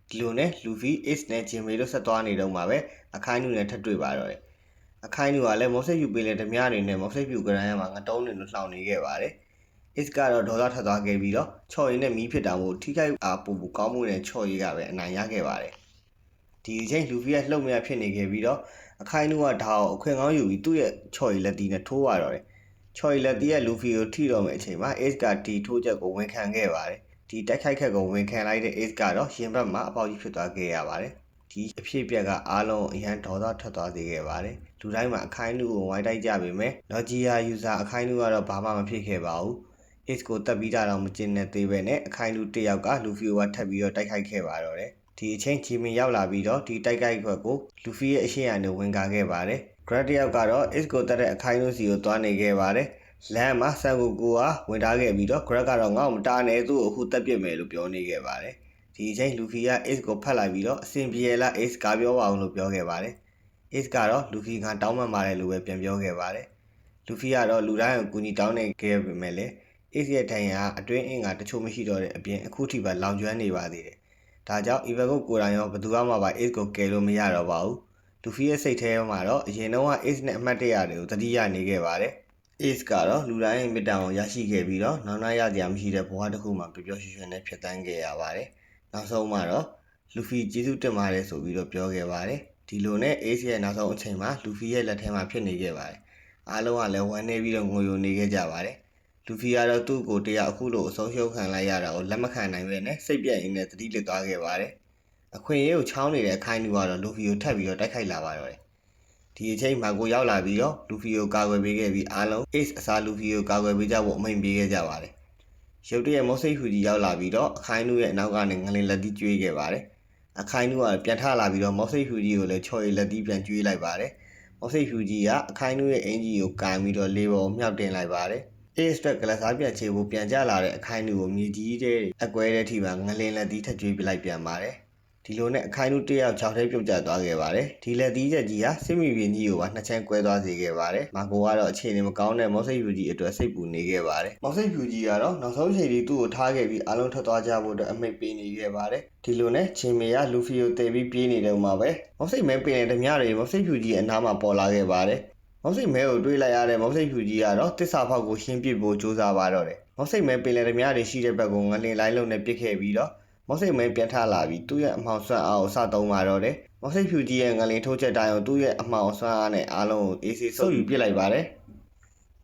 ဒီလိုနဲ့ Luffy, Ace နဲ့ Jinbei တို့ဆက်သွားနေတော့မှပဲအခိုင်နူနဲ့ထပ်တွေ့ပါတော့တယ်အခိုင်နူကလည်းမော်စိတ်ဖြူပင်လယ်ဓမြတွေနဲ့မော်စိတ်ဖြူကရန်ရမှာငတုံးတွေလို့လှောင်နေခဲ့ပါတယ်Ace ကတော့ဒေါသထွက်သွားခဲ့ပြီးတော့ချော်ရည်နဲ့မီးဖြစ်တာမို့ထိခိုက်ပူကောင်းမှုနဲ့ချော်ရည်ကပဲအနိုင်ရခဲ့ပါတယ်ဒီအချိန် Luffy ကလှုပ်မရဖြစ်နေခဲ့ပြီးတော့အခိုင်နူကဒါကိုအခွင့်ကောင်းယူပြီးသူ့ရဲ့ချော်ရည်လက်တီးနဲ့ထိုးပါတော့တယ်ချော်ရည်လက်တီးရဲ့ Luffy ကိုထိတော့မယ့်အချိန်မှာ Ace ကဒီထိုးချက်ကိုဝန်ခံခဲ့ပါတယ်ဒီတိုက်ခိုက်ခက်ကိုဝန်ခံလိုက်တဲ့ Ace ကတော့ရင်ဘတ်မှာအပေါက်ကြီးဖြစ်သွားခဲ့ရပါတယ်ဒီအဖြစ်အပျက်ကအားလုံးအရန်ဒေါသထွက်သွားစေခဲ့ပါတယ်လူတိုင်းမှာအခိုင်နူကိုဝိုင်းတိုက်ကြပေမဲ့ Logia user အခိုင်နူကတော့ဘာမှမဖြစ်ခဲ့ပါဘူးAce ကိုတက်ပြီးတာတော့မကျင်နဲ့သေးပဲနဲ့အခိုင်လူတစ်ယောက်က Luffy ကိုထပ်ပြီးတော့တိုက်ခိုက်ခဲ့ပါတော့တယ်ဒီအချိန်ဂျီမင်ရောက်လာပြီးတော့ဒီတိုက်ခိုက်ခွက်ကို Luffy ရဲ့အရှိန်အနေဝင်ကာခဲ့ပါတယ် Grad တစ်ယောက်ကတော့ Ace ကိုတက်တဲ့အခိုင်လူစီကိုတွားနေခဲ့ပါတယ်လမ်းမှာဆန်ကိုကူကဝင်ထားခဲ့ပြီးတော့ Grad ကတော့ငါ့ကိုမတားနဲ့သူ့ကိုအခုတက်ပြစ်မယ်လို့ပြောနေခဲ့ပါတယ်ဒီအချိန် Luffy က Ace ကိုဖတ်လိုက်ပြီးတော့အစင်ပြေလား Ace ကပြောပါအောင်လို့ပြောခဲ့ပါတယ် Ace ကတော့ Luffy ကတောင်းပန်ပါတယ်လို့ပဲပြန်ပြောခဲ့ပါတယ် Luffy ကတော့လူတိုင်းကိုကူညီတောင်းနေခဲ့ပေမဲ့လည်းAce ရဲ့ထိုင်ရာအတွင်းအင်္ဂါတချို့မရှိတော့တဲ့အပြင်အခုထိပါလောင်ကျွမ်းနေပါသေးတယ်။ဒါကြောင့် Ivago ကိုယ်တိုင်ရောဘယ်သူမှပါ Ace ကိုကယ်လို့မရတော့ပါဘူး။ Luffy ရဲ့စိတ်ထဲမှာတော့အရင်တုန်းက Ace နဲ့အမှတ်တရတွေကိုသတိရနေခဲ့ပါတယ်။ Ace ကတော့လူတိုင်းရဲ့မေတ္တာကိုရရှိခဲ့ပြီးတော့နောက်နောက်ရစရာမရှိတဲ့ဘဝတစ်ခုမှာပျော်ပျော်ရွှင်ရွှင်နဲ့ဖြတ်သန်းခဲ့ရပါတယ်။နောက်ဆုံးမှာတော့ Luffy ကျေးဇူးတင်ပါတယ်ဆိုပြီးတော့ပြောခဲ့ပါတယ်။ဒီလိုနဲ့ Ace ရဲ့နောက်ဆုံးအချိန်မှာ Luffy ရဲ့လက်ထဲမှာဖြစ်နေခဲ့ပါတယ်။အားလုံးကလည်းဝမ်းနေပြီးတော့ငိုယိုနေခဲ့ကြပါတယ်။လူဖီကတော့သူ့ကိုတရားအခုလိုအဆုံးရှုံးခံလိုက်ရတာကိုလက်မခံနိုင်ပဲနဲ့စိတ်ပြတ်ရင်းနဲ့သတိလစ်သွားခဲ့ပါတယ်။အခွင့်အရေးကိုချောင်းနေတဲ့အခိုင်လူကတော့လူဖီကိုထပ်ပြီးတော့တိုက်ခိုက်လာပါတော့တယ်။ဒီအချိန်မှာကိုရောက်လာပြီးတော့လူဖီကိုကာကွယ်ပေးခဲ့ပြီးအားလုံး Ace အစားလူဖီကိုကာကွယ်ပေးကြဖို့အမိန့်ပေးခဲ့ကြပါတယ်။ရုတ်တရက်မော့စိတ်ဟူကြီးရောက်လာပြီးတော့အခိုင်လူရဲ့အနောက်ကနေငလင်လက်တီးကျွေးခဲ့ပါတယ်။အခိုင်လူကပြန်ထလာပြီးတော့မော့စိတ်ဟူကြီးကိုလည်းချော်ရည်လက်တီးပြန်ကျွေးလိုက်ပါတယ်။မော့စိတ်ဟူကြီးကအခိုင်လူရဲ့အင်ဂျီကိုကန်ပြီးတော့လေပေါ်မြောက်တင်လိုက်ပါတယ်။ Ace အတွက်ကလစားပြန်ချေဖို့ပြန်ကြလာတဲ့အခိုင်လူကိုမြေကြီးတဲ့အကွဲတဲ့ထိပါငလင်လက်တီးထက်ကျွေးပြလိုက်ပြန်ပါတယ်ဒီလိုနဲ့အခိုင်လူတယောက်6ထဲပြုတ်ကျသွားခဲ့ပါတယ်ဒီလက်သီးချက်ကြီးဟာစစ်မီပြင်းကြီးကိုပါနှစ်ချမ်းကွဲသွားစေခဲ့ပါတယ်မာကိုကတော့အခြေအနေမကောင်းတဲ့မော့စိတ်ဖြူကြီးအတွက်စိတ်ပူနေခဲ့ပါတယ်မော့စိတ်ဖြူကြီးကတော့နောက်ဆုံးချိန်ထိသူ့ကိုထားခဲ့ပြီးအလုံးထွက်သွားကြဖို့အတွက်အမိန့်ပေးနေခဲ့ပါတယ်ဒီလိုနဲ့ဂျင်မီကလူဖီကိုတည်ပြီးပြေးနေတယ်မှာပဲမော့စိတ်မဲပင်တဲ့ဓမြတွေမော့စိတ်ဖြူကြီးအနားမှာပေါ်လာခဲ့ပါတယ်မော့စိတ်မဲကိုတွေးလိုက်ရတဲ့မော့စိတ်ဖြူကြီးကတော့တစ္ဆာဖောက်ကိုရှင်းပစ်ဖို့ကြိုးစားပါတော့တယ်မော့စိတ်မဲပင်တဲ့ဓမြတွေရှိတဲ့ဘက်ကိုငလင်လိုင်းလုံးနဲ့ပစ်ခဲ့ပြီးတော့မော့စိတ်မဲပြန်ထလာပြီးသူ့ရဲ့အမှောင်ဆွမ်းအားကိုစသုံးပါတော့တယ်မော့စိတ်ဖြူကြီးရဲ့ငလင်ထိုးချက်တိုင်းကိုသူ့ရဲ့အမှောင်ဆွမ်းအားနဲ့အားလုံးကိုအေးဆေးဆုပ်ယူပစ်လိုက်ပါတယ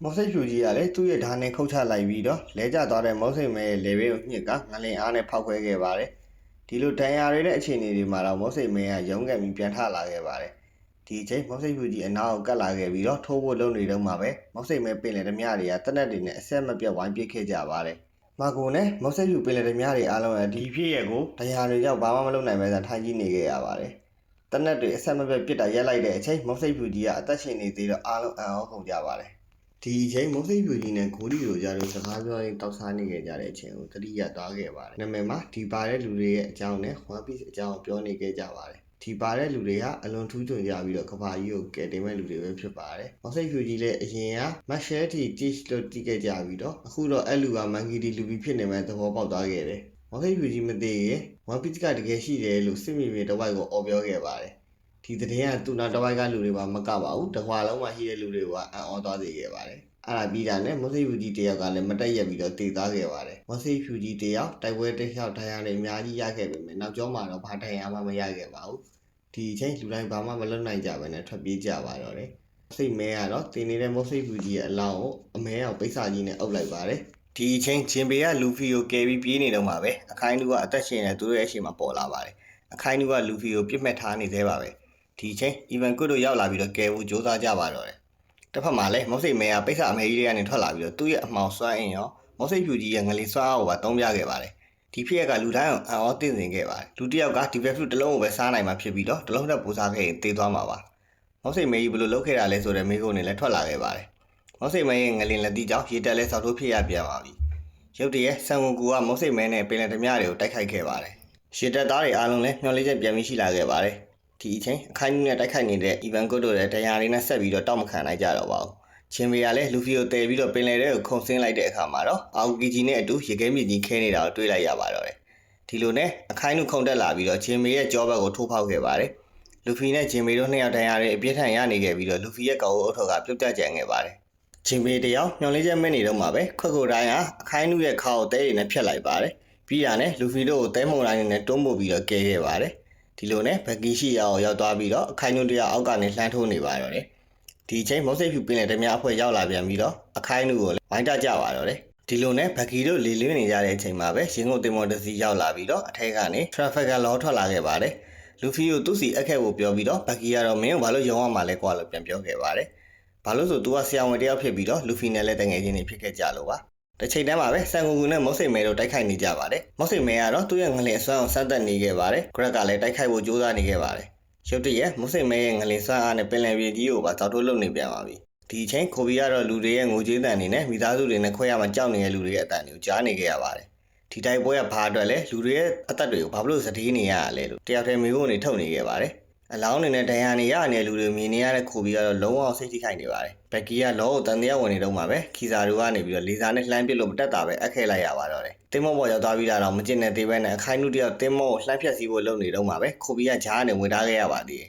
်မော့စိတ်ဖြူကြီးကလည်းသူ့ရဲ့ဓာတ်နဲ့ခုတ်ချလိုက်ပြီးတော့လဲကျသွားတဲ့မော့စိတ်မဲရဲ့လေဘင်းကိုညှစ်ကငလင်အားနဲ့ဖောက်ခွဲခဲ့ပါတယ်ဒီလိုဒဏ်ရာတွေနဲ့အခြေအနေတွေမှာတော့မော့စိတ်မဲကရုန်းကန်ပြီးပြန်ထလာခဲ့ပါတယ်ဒီအချိန်မော့စိတ်ဖြူကြီးအနားကိုကတ်လာခဲ့ပြီးတော့ထိုးဖို့လုပ်နေတော့မှပဲမော့စိတ်မဲပင်လေဓမြတွေကတက်နက်တွေနဲ့အဆက်မပြတ်ဝိုင်းပစ်ခဲ့ကြပါတယ်မာကိုနဲ့မော့စိတ်ဖြူပင်လေဓမြတွေအားလုံးကဒီဖြစ်ရက်ကိုဒဏ်ရာတွေကြောင့်ဘာမှမလုပ်နိုင်ပဲထိုင်ကြည့်နေခဲ့ရပါတယ်တက်နက်တွေအဆက်မပြတ်ပစ်တာရက်လိုက်တဲ့အချိန်မော့စိတ်ဖြူကြီးကအသက်ရှင်နေသေးတော့အားလုံးအံ့ဩကုန်ကြပါတယ်ဒီအချိန်မော့စိတ်ဖြူကြီးနဲ့ဂိုလီတို့ကြတော့စကားပြောရင်းတောက်စားနေခဲ့ကြတဲ့အချိန်ကိုတတိယသွားခဲ့ပါတယ်နာမည်မှာဒီပါတဲ့လူတွေရဲ့အကြောင်းနဲ့ One Piece အကြောင်းပြောနေခဲ့ကြပါတယ်ဒီပါတဲ့လူတွေကအလွန်ထူးချွန်ကြပြီးတော့ကဘာကြီးကိုကယ်တင်မဲ့လူတွေပဲဖြစ်ပါတယ်။မော့စိတ်ဖြူကြီးလည်းအရင်ကမတ်ရှယ်တီတီချ်လို့တီးခဲ့ကြပြီးတော့အခုတော့အဲ့လူကမန်ဂီဒီလူပြီးဖြစ်နေမဲ့သဘောပေါက်သွားခဲ့တယ်။မော့စိတ်ဖြူကြီးမသိရင်One Pieceကတကယ်ရှိတယ်လို့စစ်မြေပြင်တစ်ဝိုက်ကိုအော်ပြောခဲ့ပါတယ်။ဒီသတင်းကသူ့နောက်တစ်ဝိုက်ကလူတွေပါမကပါဘူး။တစ်ခွာလုံးမှာရှိတဲ့လူတွေကအံ့ဩသွားစေခဲ့ပါတယ်။အဲ့ဒါပြီးတာနဲ့မော့စိတ်ဖြူကြီးတယောက်ကလည်းမတက်ရက်ပြီးတော့တည်သားခဲ့ပါတယ်။မော့စိတ်ဖြူကြီးတယောက်တိုက်ပွဲတစ်ယောက်ထိုင်ရနေအများကြီးရခဲ့ပေမဲ့နောက်ကျောမှာတော့ဘာထိုင်ရမှမရခဲ့ပါဘူး။ဒီအချိန်လူတိုင်းဘာမှမလုပ်နိုင်ကြဘဲနဲ့ထွက်ပြေးကြပါတော့တယ် စိတ်မဲကတော့တင်နေတဲ့မုတ်စိတ်ဖြူကြီးရဲ့အလောင်းကိုအမဲအောင်ပိတ်စာကြီးနဲ့အုပ်လိုက်ပါတယ်ဒီအချိန်ဂျင်ဘေကလူဖီကိုကယ်ပြီးပြေးနေတော့မှာပဲအခိုင်လူကအသက်ရှင်နေသူတို့ရဲ့အချိန်မှာပေါ်လာပါတယ်အခိုင်လူကလူဖီကိုပြစ်မှတ်ထားနေသေးပါပဲဒီအချိန်အီဗန်ကွတ်တို့ရောက်လာပြီးတော့ကယ်ဖို့ကြိုးစားကြပါတော့တယ်တစ်ဖက်မှာလည်းမုတ်စိတ်မဲကပိတ်စာအမဲကြီးတွေကနေထွက်လာပြီးတော့သူ့ရဲ့အမှောင်စွမ်းအင်ရောမုတ်စိတ်ဖြူကြီးရဲ့ငလင်စွမ်းအားကိုပါတုံးပြခဲ့ပါတယ်ဒီဖြစ်ရကလူတိုင်းအောင်အော်တင်စင်ခဲ့ပါတယ်လူတစ်ယောက်ကဒီဘက်ဖလူတစ်လုံးကိုပဲစားနိုင်မှာဖြစ်ပြီးတော့တစ်လုံးနဲ့ပူစားခဲ့ရင်တေးသွားမှာပါမောက်စိတ်မဲကြီးဘယ်လိုလုပ်ခဲ့တာလဲဆိုတဲ့မိကုန်းနဲ့လည်းထွက်လာခဲ့ပါတယ်မောက်စိတ်မဲရဲ့ငလင်လက်တီးကြောင့်ရေတက်လဲဆောက်ထိုးဖြစ်ရပြန်ပါပြီရုတ်တရက်ဆန်ဝကူကမောက်စိတ်မဲနဲ့ပင်လယ်ဓမြတွေကိုတိုက်ခိုက်ခဲ့ပါတယ်ရေတက်သားတွေအားလုံးလည်းမျောလေးချက်ပြန်ပြီးရှိလာခဲ့ပါတယ်ဒီအချိန်အခိုင်အနဲ့တိုက်ခိုက်နေတဲ့အီဗန်ကွတ်တို့လည်းတရားလေးနဲ့ဆက်ပြီးတော့တောက်မခံနိုင်ကြတော့ပါဘူးချင်းမေကလည်းလူဖီကိုတည်ပြီးတော့ပင်လယ်ထဲကိုခုန်ဆင်းလိုက်တဲ့အခါမှာတော့အော်ကီဂျီနဲ့အတူရေခဲမြစ်ကြီးခဲနေတာကိုတွေ့လိုက်ရပါတော့တယ်ဒီလိုနဲ့အခိုင်ਨੂੰခုန်တက်လာပြီးတော့ချင်းမေရဲ့ကြောဘက်ကိုထိုးဖောက်ခဲ့ပါတယ်လူဖီနဲ့ဂျင်မေတို့နှစ်ယောက်တန်ရာတွေအပြည့်ထန်ရနေခဲ့ပြီးတော့လူဖီရဲ့ကောင်အုပ်ထောက်ကပြုတ်တက်ကြံခဲ့ပါတယ်ဂျင်မေတယောက်ညှော်လေးချက်မဲ့နေတော့မှာပဲခွက်ကိုတိုင်းဟာအခိုင်နုရဲ့ခါကိုတဲရည်နဲ့ဖြတ်လိုက်ပါတယ်ပြီးတာနဲ့လူဖီတို့ကိုတဲမုံတိုင်းနဲ့တွန်းပို့ပြီးတော့ကဲခဲ့ပါတယ်ဒီလိုနဲ့ဘက်ကီရှိရာကိုရောက်သွားပြီးတော့အခိုင်နုတယောက်အောက်ကနေလှမ်းထိုးနေပါတော့တယ်ဒီချိန်မုတ်စိတ်ဖြူပင်တဲ့ဓမြအဖွဲ့ရောက်လာပြန်ပြီးတော့အခိုင်နုကိုဝိုင်းတကြပါတော့တယ်ဒီလိုနဲ့ဘက်ကီတို့လေလင်းနေကြတဲ့အချိန်မှာပဲရင်ကုန်တင်မော်တစီရောက်လာပြီးတော့အထက်ကနေ traffic ကလောထွက်လာခဲ့ပါတယ်လူဖီကိုသူ့စီအခက်ကိုပြောပြီးတော့ဘက်ကီကတော့မင်းကိုဘာလို့ယုံရမှာလဲကွာလို့ပြန်ပြောခဲ့ပါတယ်။ဘာလို့ဆို तू ကဆရာဝန်တယောက်ဖြစ်ပြီးတော့လူဖီနဲ့လည်းတငယ်ချင်းတွေဖြစ်ခဲ့ကြလို့ပါ။တစ်ချိန်တည်းမှာပဲဆန်ကူကူနဲ့မော့စိတ်မဲတို့တိုက်ခိုက်နေကြပါတယ်။မော့စိတ်မဲကတော့သူ့ရဲ့ငလင်အစွမ်းအောင်စမ်းသပ်နေခဲ့ပါတယ်။ဂရက်ကလည်းတိုက်ခိုက်ဖို့ကြိုးစားနေခဲ့ပါတယ်။ရုတ်တရက်မော့စိတ်မဲရဲ့ငလင်စွမ်းအားနဲ့ပင်လယ်ပြင်ကြီးကိုပါတောက်ထိုးလုပ်နေပြန်ပါပြီ။ဒီအချိန်ခိုဘီကတော့လူတွေရဲ့ငိုကြွေးတန်နေနဲ့မိသားစုတွေနဲ့ခွဲရမှကြောက်နေတဲ့လူတွေရဲ့အတန်တွေကိုကြားနေခဲ့ရပါတယ်။ဒီတိုက်ပွဲကဘာအတွက်လဲလူတွေရဲ့အသက်တွေကိုဘာလို့စတေးနေရလဲလို့တယောက်တည်းမိဖို့နေထုတ်နေခဲ့ပါတယ်အလောင်းနေနဲ့ဒဏ်ရာနေရတဲ့လူတွေမြင်နေရတဲ့ခိုဘီကတော့လုံးဝစိတ်ထိခိုက်နေပါတယ်ဘက်ကီကလောကိုတန်တရားဝင်နေတော့မှပဲခီစာတို့ကနေပြီးတော့လေစာနဲ့လှမ်းပစ်လို့မတက်တာပဲအပ်ခဲ့လိုက်ရပါတော့တယ်တင်းမောပေါ်ရောက်သွားပြီးတော့မကျင်တဲ့သေးပဲနဲ့အခိုင်နုတယောက်တင်းမောကိုလှမ်းဖြတ်စီးဖို့လုပ်နေတော့မှပဲခိုဘီကဂျားနဲ့ဝင်ထားခဲ့ရပါသေးတယ်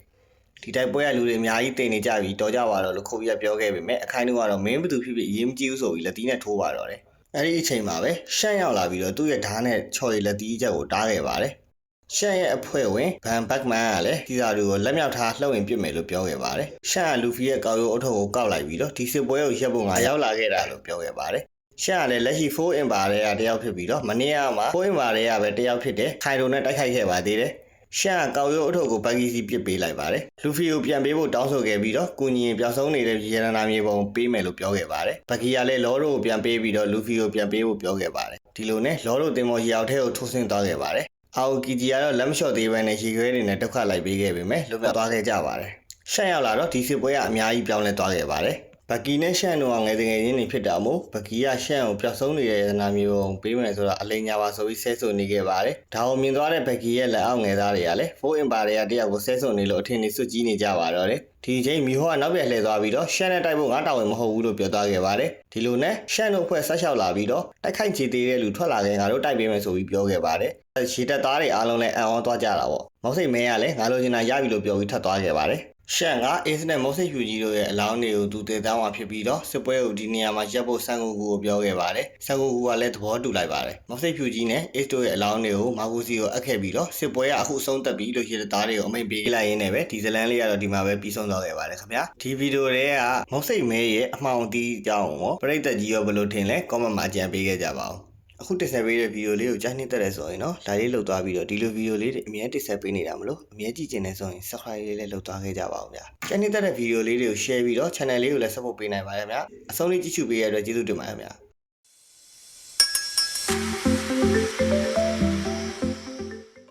ဒီတိုက်ပွဲကလူတွေအများကြီးတိတ်နေကြပြီးတော်ကြပါတော့လို့ခိုဘီကပြောခဲ့ပေမဲ့အခိုင်နုကတော့မင်းဘသူဖြစ်ဖြစ်အရေးမကြီးဘူးဆိုပြီးလက်တီးနဲ့ထိုးပါတော့တယ်အဲ့ဒီအချိန်မှာပဲရှန့်ရောက်လာပြီးတော့သူ့ရဲ့ဓာတ်နဲ့ချော်ရည်လက်တီးချက်ကိုတားခဲ့ပါတယ်ရှန့်ရဲ့အဖွဲ့ဝင်ဗန်ဘက်မန်ကလည်းဒီစာတွေကိုလက်မြောက်ထားလှုပ်ရင်ပြစ်မယ်လို့ပြောခဲ့ပါတယ်ရှန့်ကလူဖီရဲ့ကောက်ရိုးအထုပ်ကိုကောက်လိုက်ပြီးတော့ဒီစစ်ပွဲကိုရပ်ဖို့ငါရောက်လာခဲ့တာလို့ပြောခဲ့ပါတယ်ရှန့်ကလည်းလက်ရှိ4 in ပါတွေကတယောက်ဖြစ်ပြီးတော့မနေ့ကမှ4 in ပါတွေကပဲတယောက်ဖြစ်တဲ့ခိုင်ရိုနဲ့တိုက်ခိုက်ခဲ့ပါသေးတယ်ရှန့်ကကောက်ရိုးအထုပ်ကိုဘက်ကီစီပစ်ပေးလိုက်ပါတယ်လူဖီကိုပြန်ပေးဖို့တောင်းဆိုခဲ့ပြီးတော့ကုညီရင်ပျောက်ဆုံးနေတဲ့ရေရနာမြေပုံပေးမယ်လို့ပြောခဲ့ပါတယ်ဘက်ကီကလည်းလော်ရိုကိုပြန်ပေးပြီးတော့လူဖီကိုပြန်ပေးဖို့ပြောခဲ့ပါတယ်ဒီလိုနဲ့လော်ရိုတင်မော်ရေအောက်ထဲကိုထိုးဆင်းသွားခဲ့ပါတယ်အော်ကီဂျီကတော့လက်မလျှော့သေးဘဲနဲ့ရေခွဲတွေနဲ့ဒုက္ခလိုက်ပေးခဲ့ပေမဲ့လွတ်မြောက်သွားခဲ့ကြပါတယ်ရှန့်ရောက်လာတော့ဒီစစ်ပွဲကအများကြီးပြောင်းလဲသွားခဲ့ပါတယ်ဘက်ကီနဲ့ရှန့်တို့ကငယ်ငယ်ချင်းတွေဖြစ်တာမို့ဘက်ကီကရှန့်ကိုပျောက်ဆုံးနေတဲ့နာမည်ပုံပေးမယ်ဆိုတော့အလိညာပါဆိုပြီးဆဲဆိုနေခဲ့ပါတယ်ဒါကိုမြင်သွားတဲ့ဘက်ကီရဲ့လက်အောက်ငယ်သားတွေကလည်း4 in ပါတွေကတယောက်ကိုဆဲဆိုနေလို့အထင်ကြီးစွတ်ကြီးနေကြပါတော့တယ်ဒီအချိန်မီဟိုကနောက်ပြန်လှည့်သွားပြီးတော့ရှန့်နဲ့တိုက်ဖို့ငါတာဝန်မဟုတ်ဘူးလို့ပြောသွားခဲ့ပါတယ်ဒီလိုနဲ့ရှန့်တို့အဖွဲ့ဆက်လျှောက်လာပြီးတော့တိုက်ခိုက်ချေသေးတဲ့လူထွက်လာခဲ့ငါတို့တိုက်ပေးမယ်ဆိုပြီးပြောခဲ့ပါတယ်ရှေတက်သားတွေအားလုံးလည်းအံ့ဩသွားကြတာပေါ့မောက်စိတ်မဲကလည်းငါလိုချင်တာရပြီလို့ပြောပြီးထပ်သွားခဲ့ပါတယ်ရှန့်ကအေးစနဲ့မောက်စိတ်ဖြူကြီးတို့ရဲ့အလောင်းတွေကိုသူတည်တောင်းမှာဖြစ်ပြီးတော့စစ်ပွဲကိုဒီနေရာမှာရပ်ဖို့ဆန်ကူကိုပြောခဲ့ပါတယ်ဆန်ကူကလည်းသဘောတူလိုက်ပါတယ်မောက်စိတ်ဖြူကြီးနဲ့အေးတို့ရဲ့အလောင်းတွေကိုမာကူစီကိုအပ်ခဲ့ပြီးတော့စစ်ပွဲကအခုအဆုံးသတ်ပြီလို့ရေသားတွေကိုအမိန့်ပေးလိုက်ရင်းနဲ့ပဲဒီဇလန်လေးကတော့ဒီမှာပဲပြီးဆုံးသွားခဲ့ပါတယ်ခင်ဗျာဒီဗီဒီယိုတွေကမောက်စိတ်မဲရဲ့အမှောင်တီးအကြောင်းကိုပရိသတ်ကြီးရောဘယ်လိုထင်လဲ comment မှာအကြံပေးခဲ့ကြပါဦးအခုတင်ဆက်ပေးတဲ့ဗီဒီယိုလေးကိုကြားနှိမ့်သက်တယ်ဆိုရင်တော့ဒါလေးလုပ်သွားပြီးတော့ဒီလိုဗီဒီယိုလေးတွေအမြဲတင်ဆက်ပေးနေတာမလို့အမြဲကြည့်ချင်တယ်ဆိုရင် subscribe လေးလည်းလုပ်သွားခဲ့ကြပါဦးဗျာကြားနှိမ့်သက်တဲ့ဗီဒီယိုလေးတွေကို share ပြီးတော့ channel လေးကိုလည်း support ပေးနိုင်ပါတယ်ဗျာအဆုံးလေးကြည့်ရှုပေးရတဲ့အတွက်ကျေးဇူးတင်ပါတယ်ဗျာ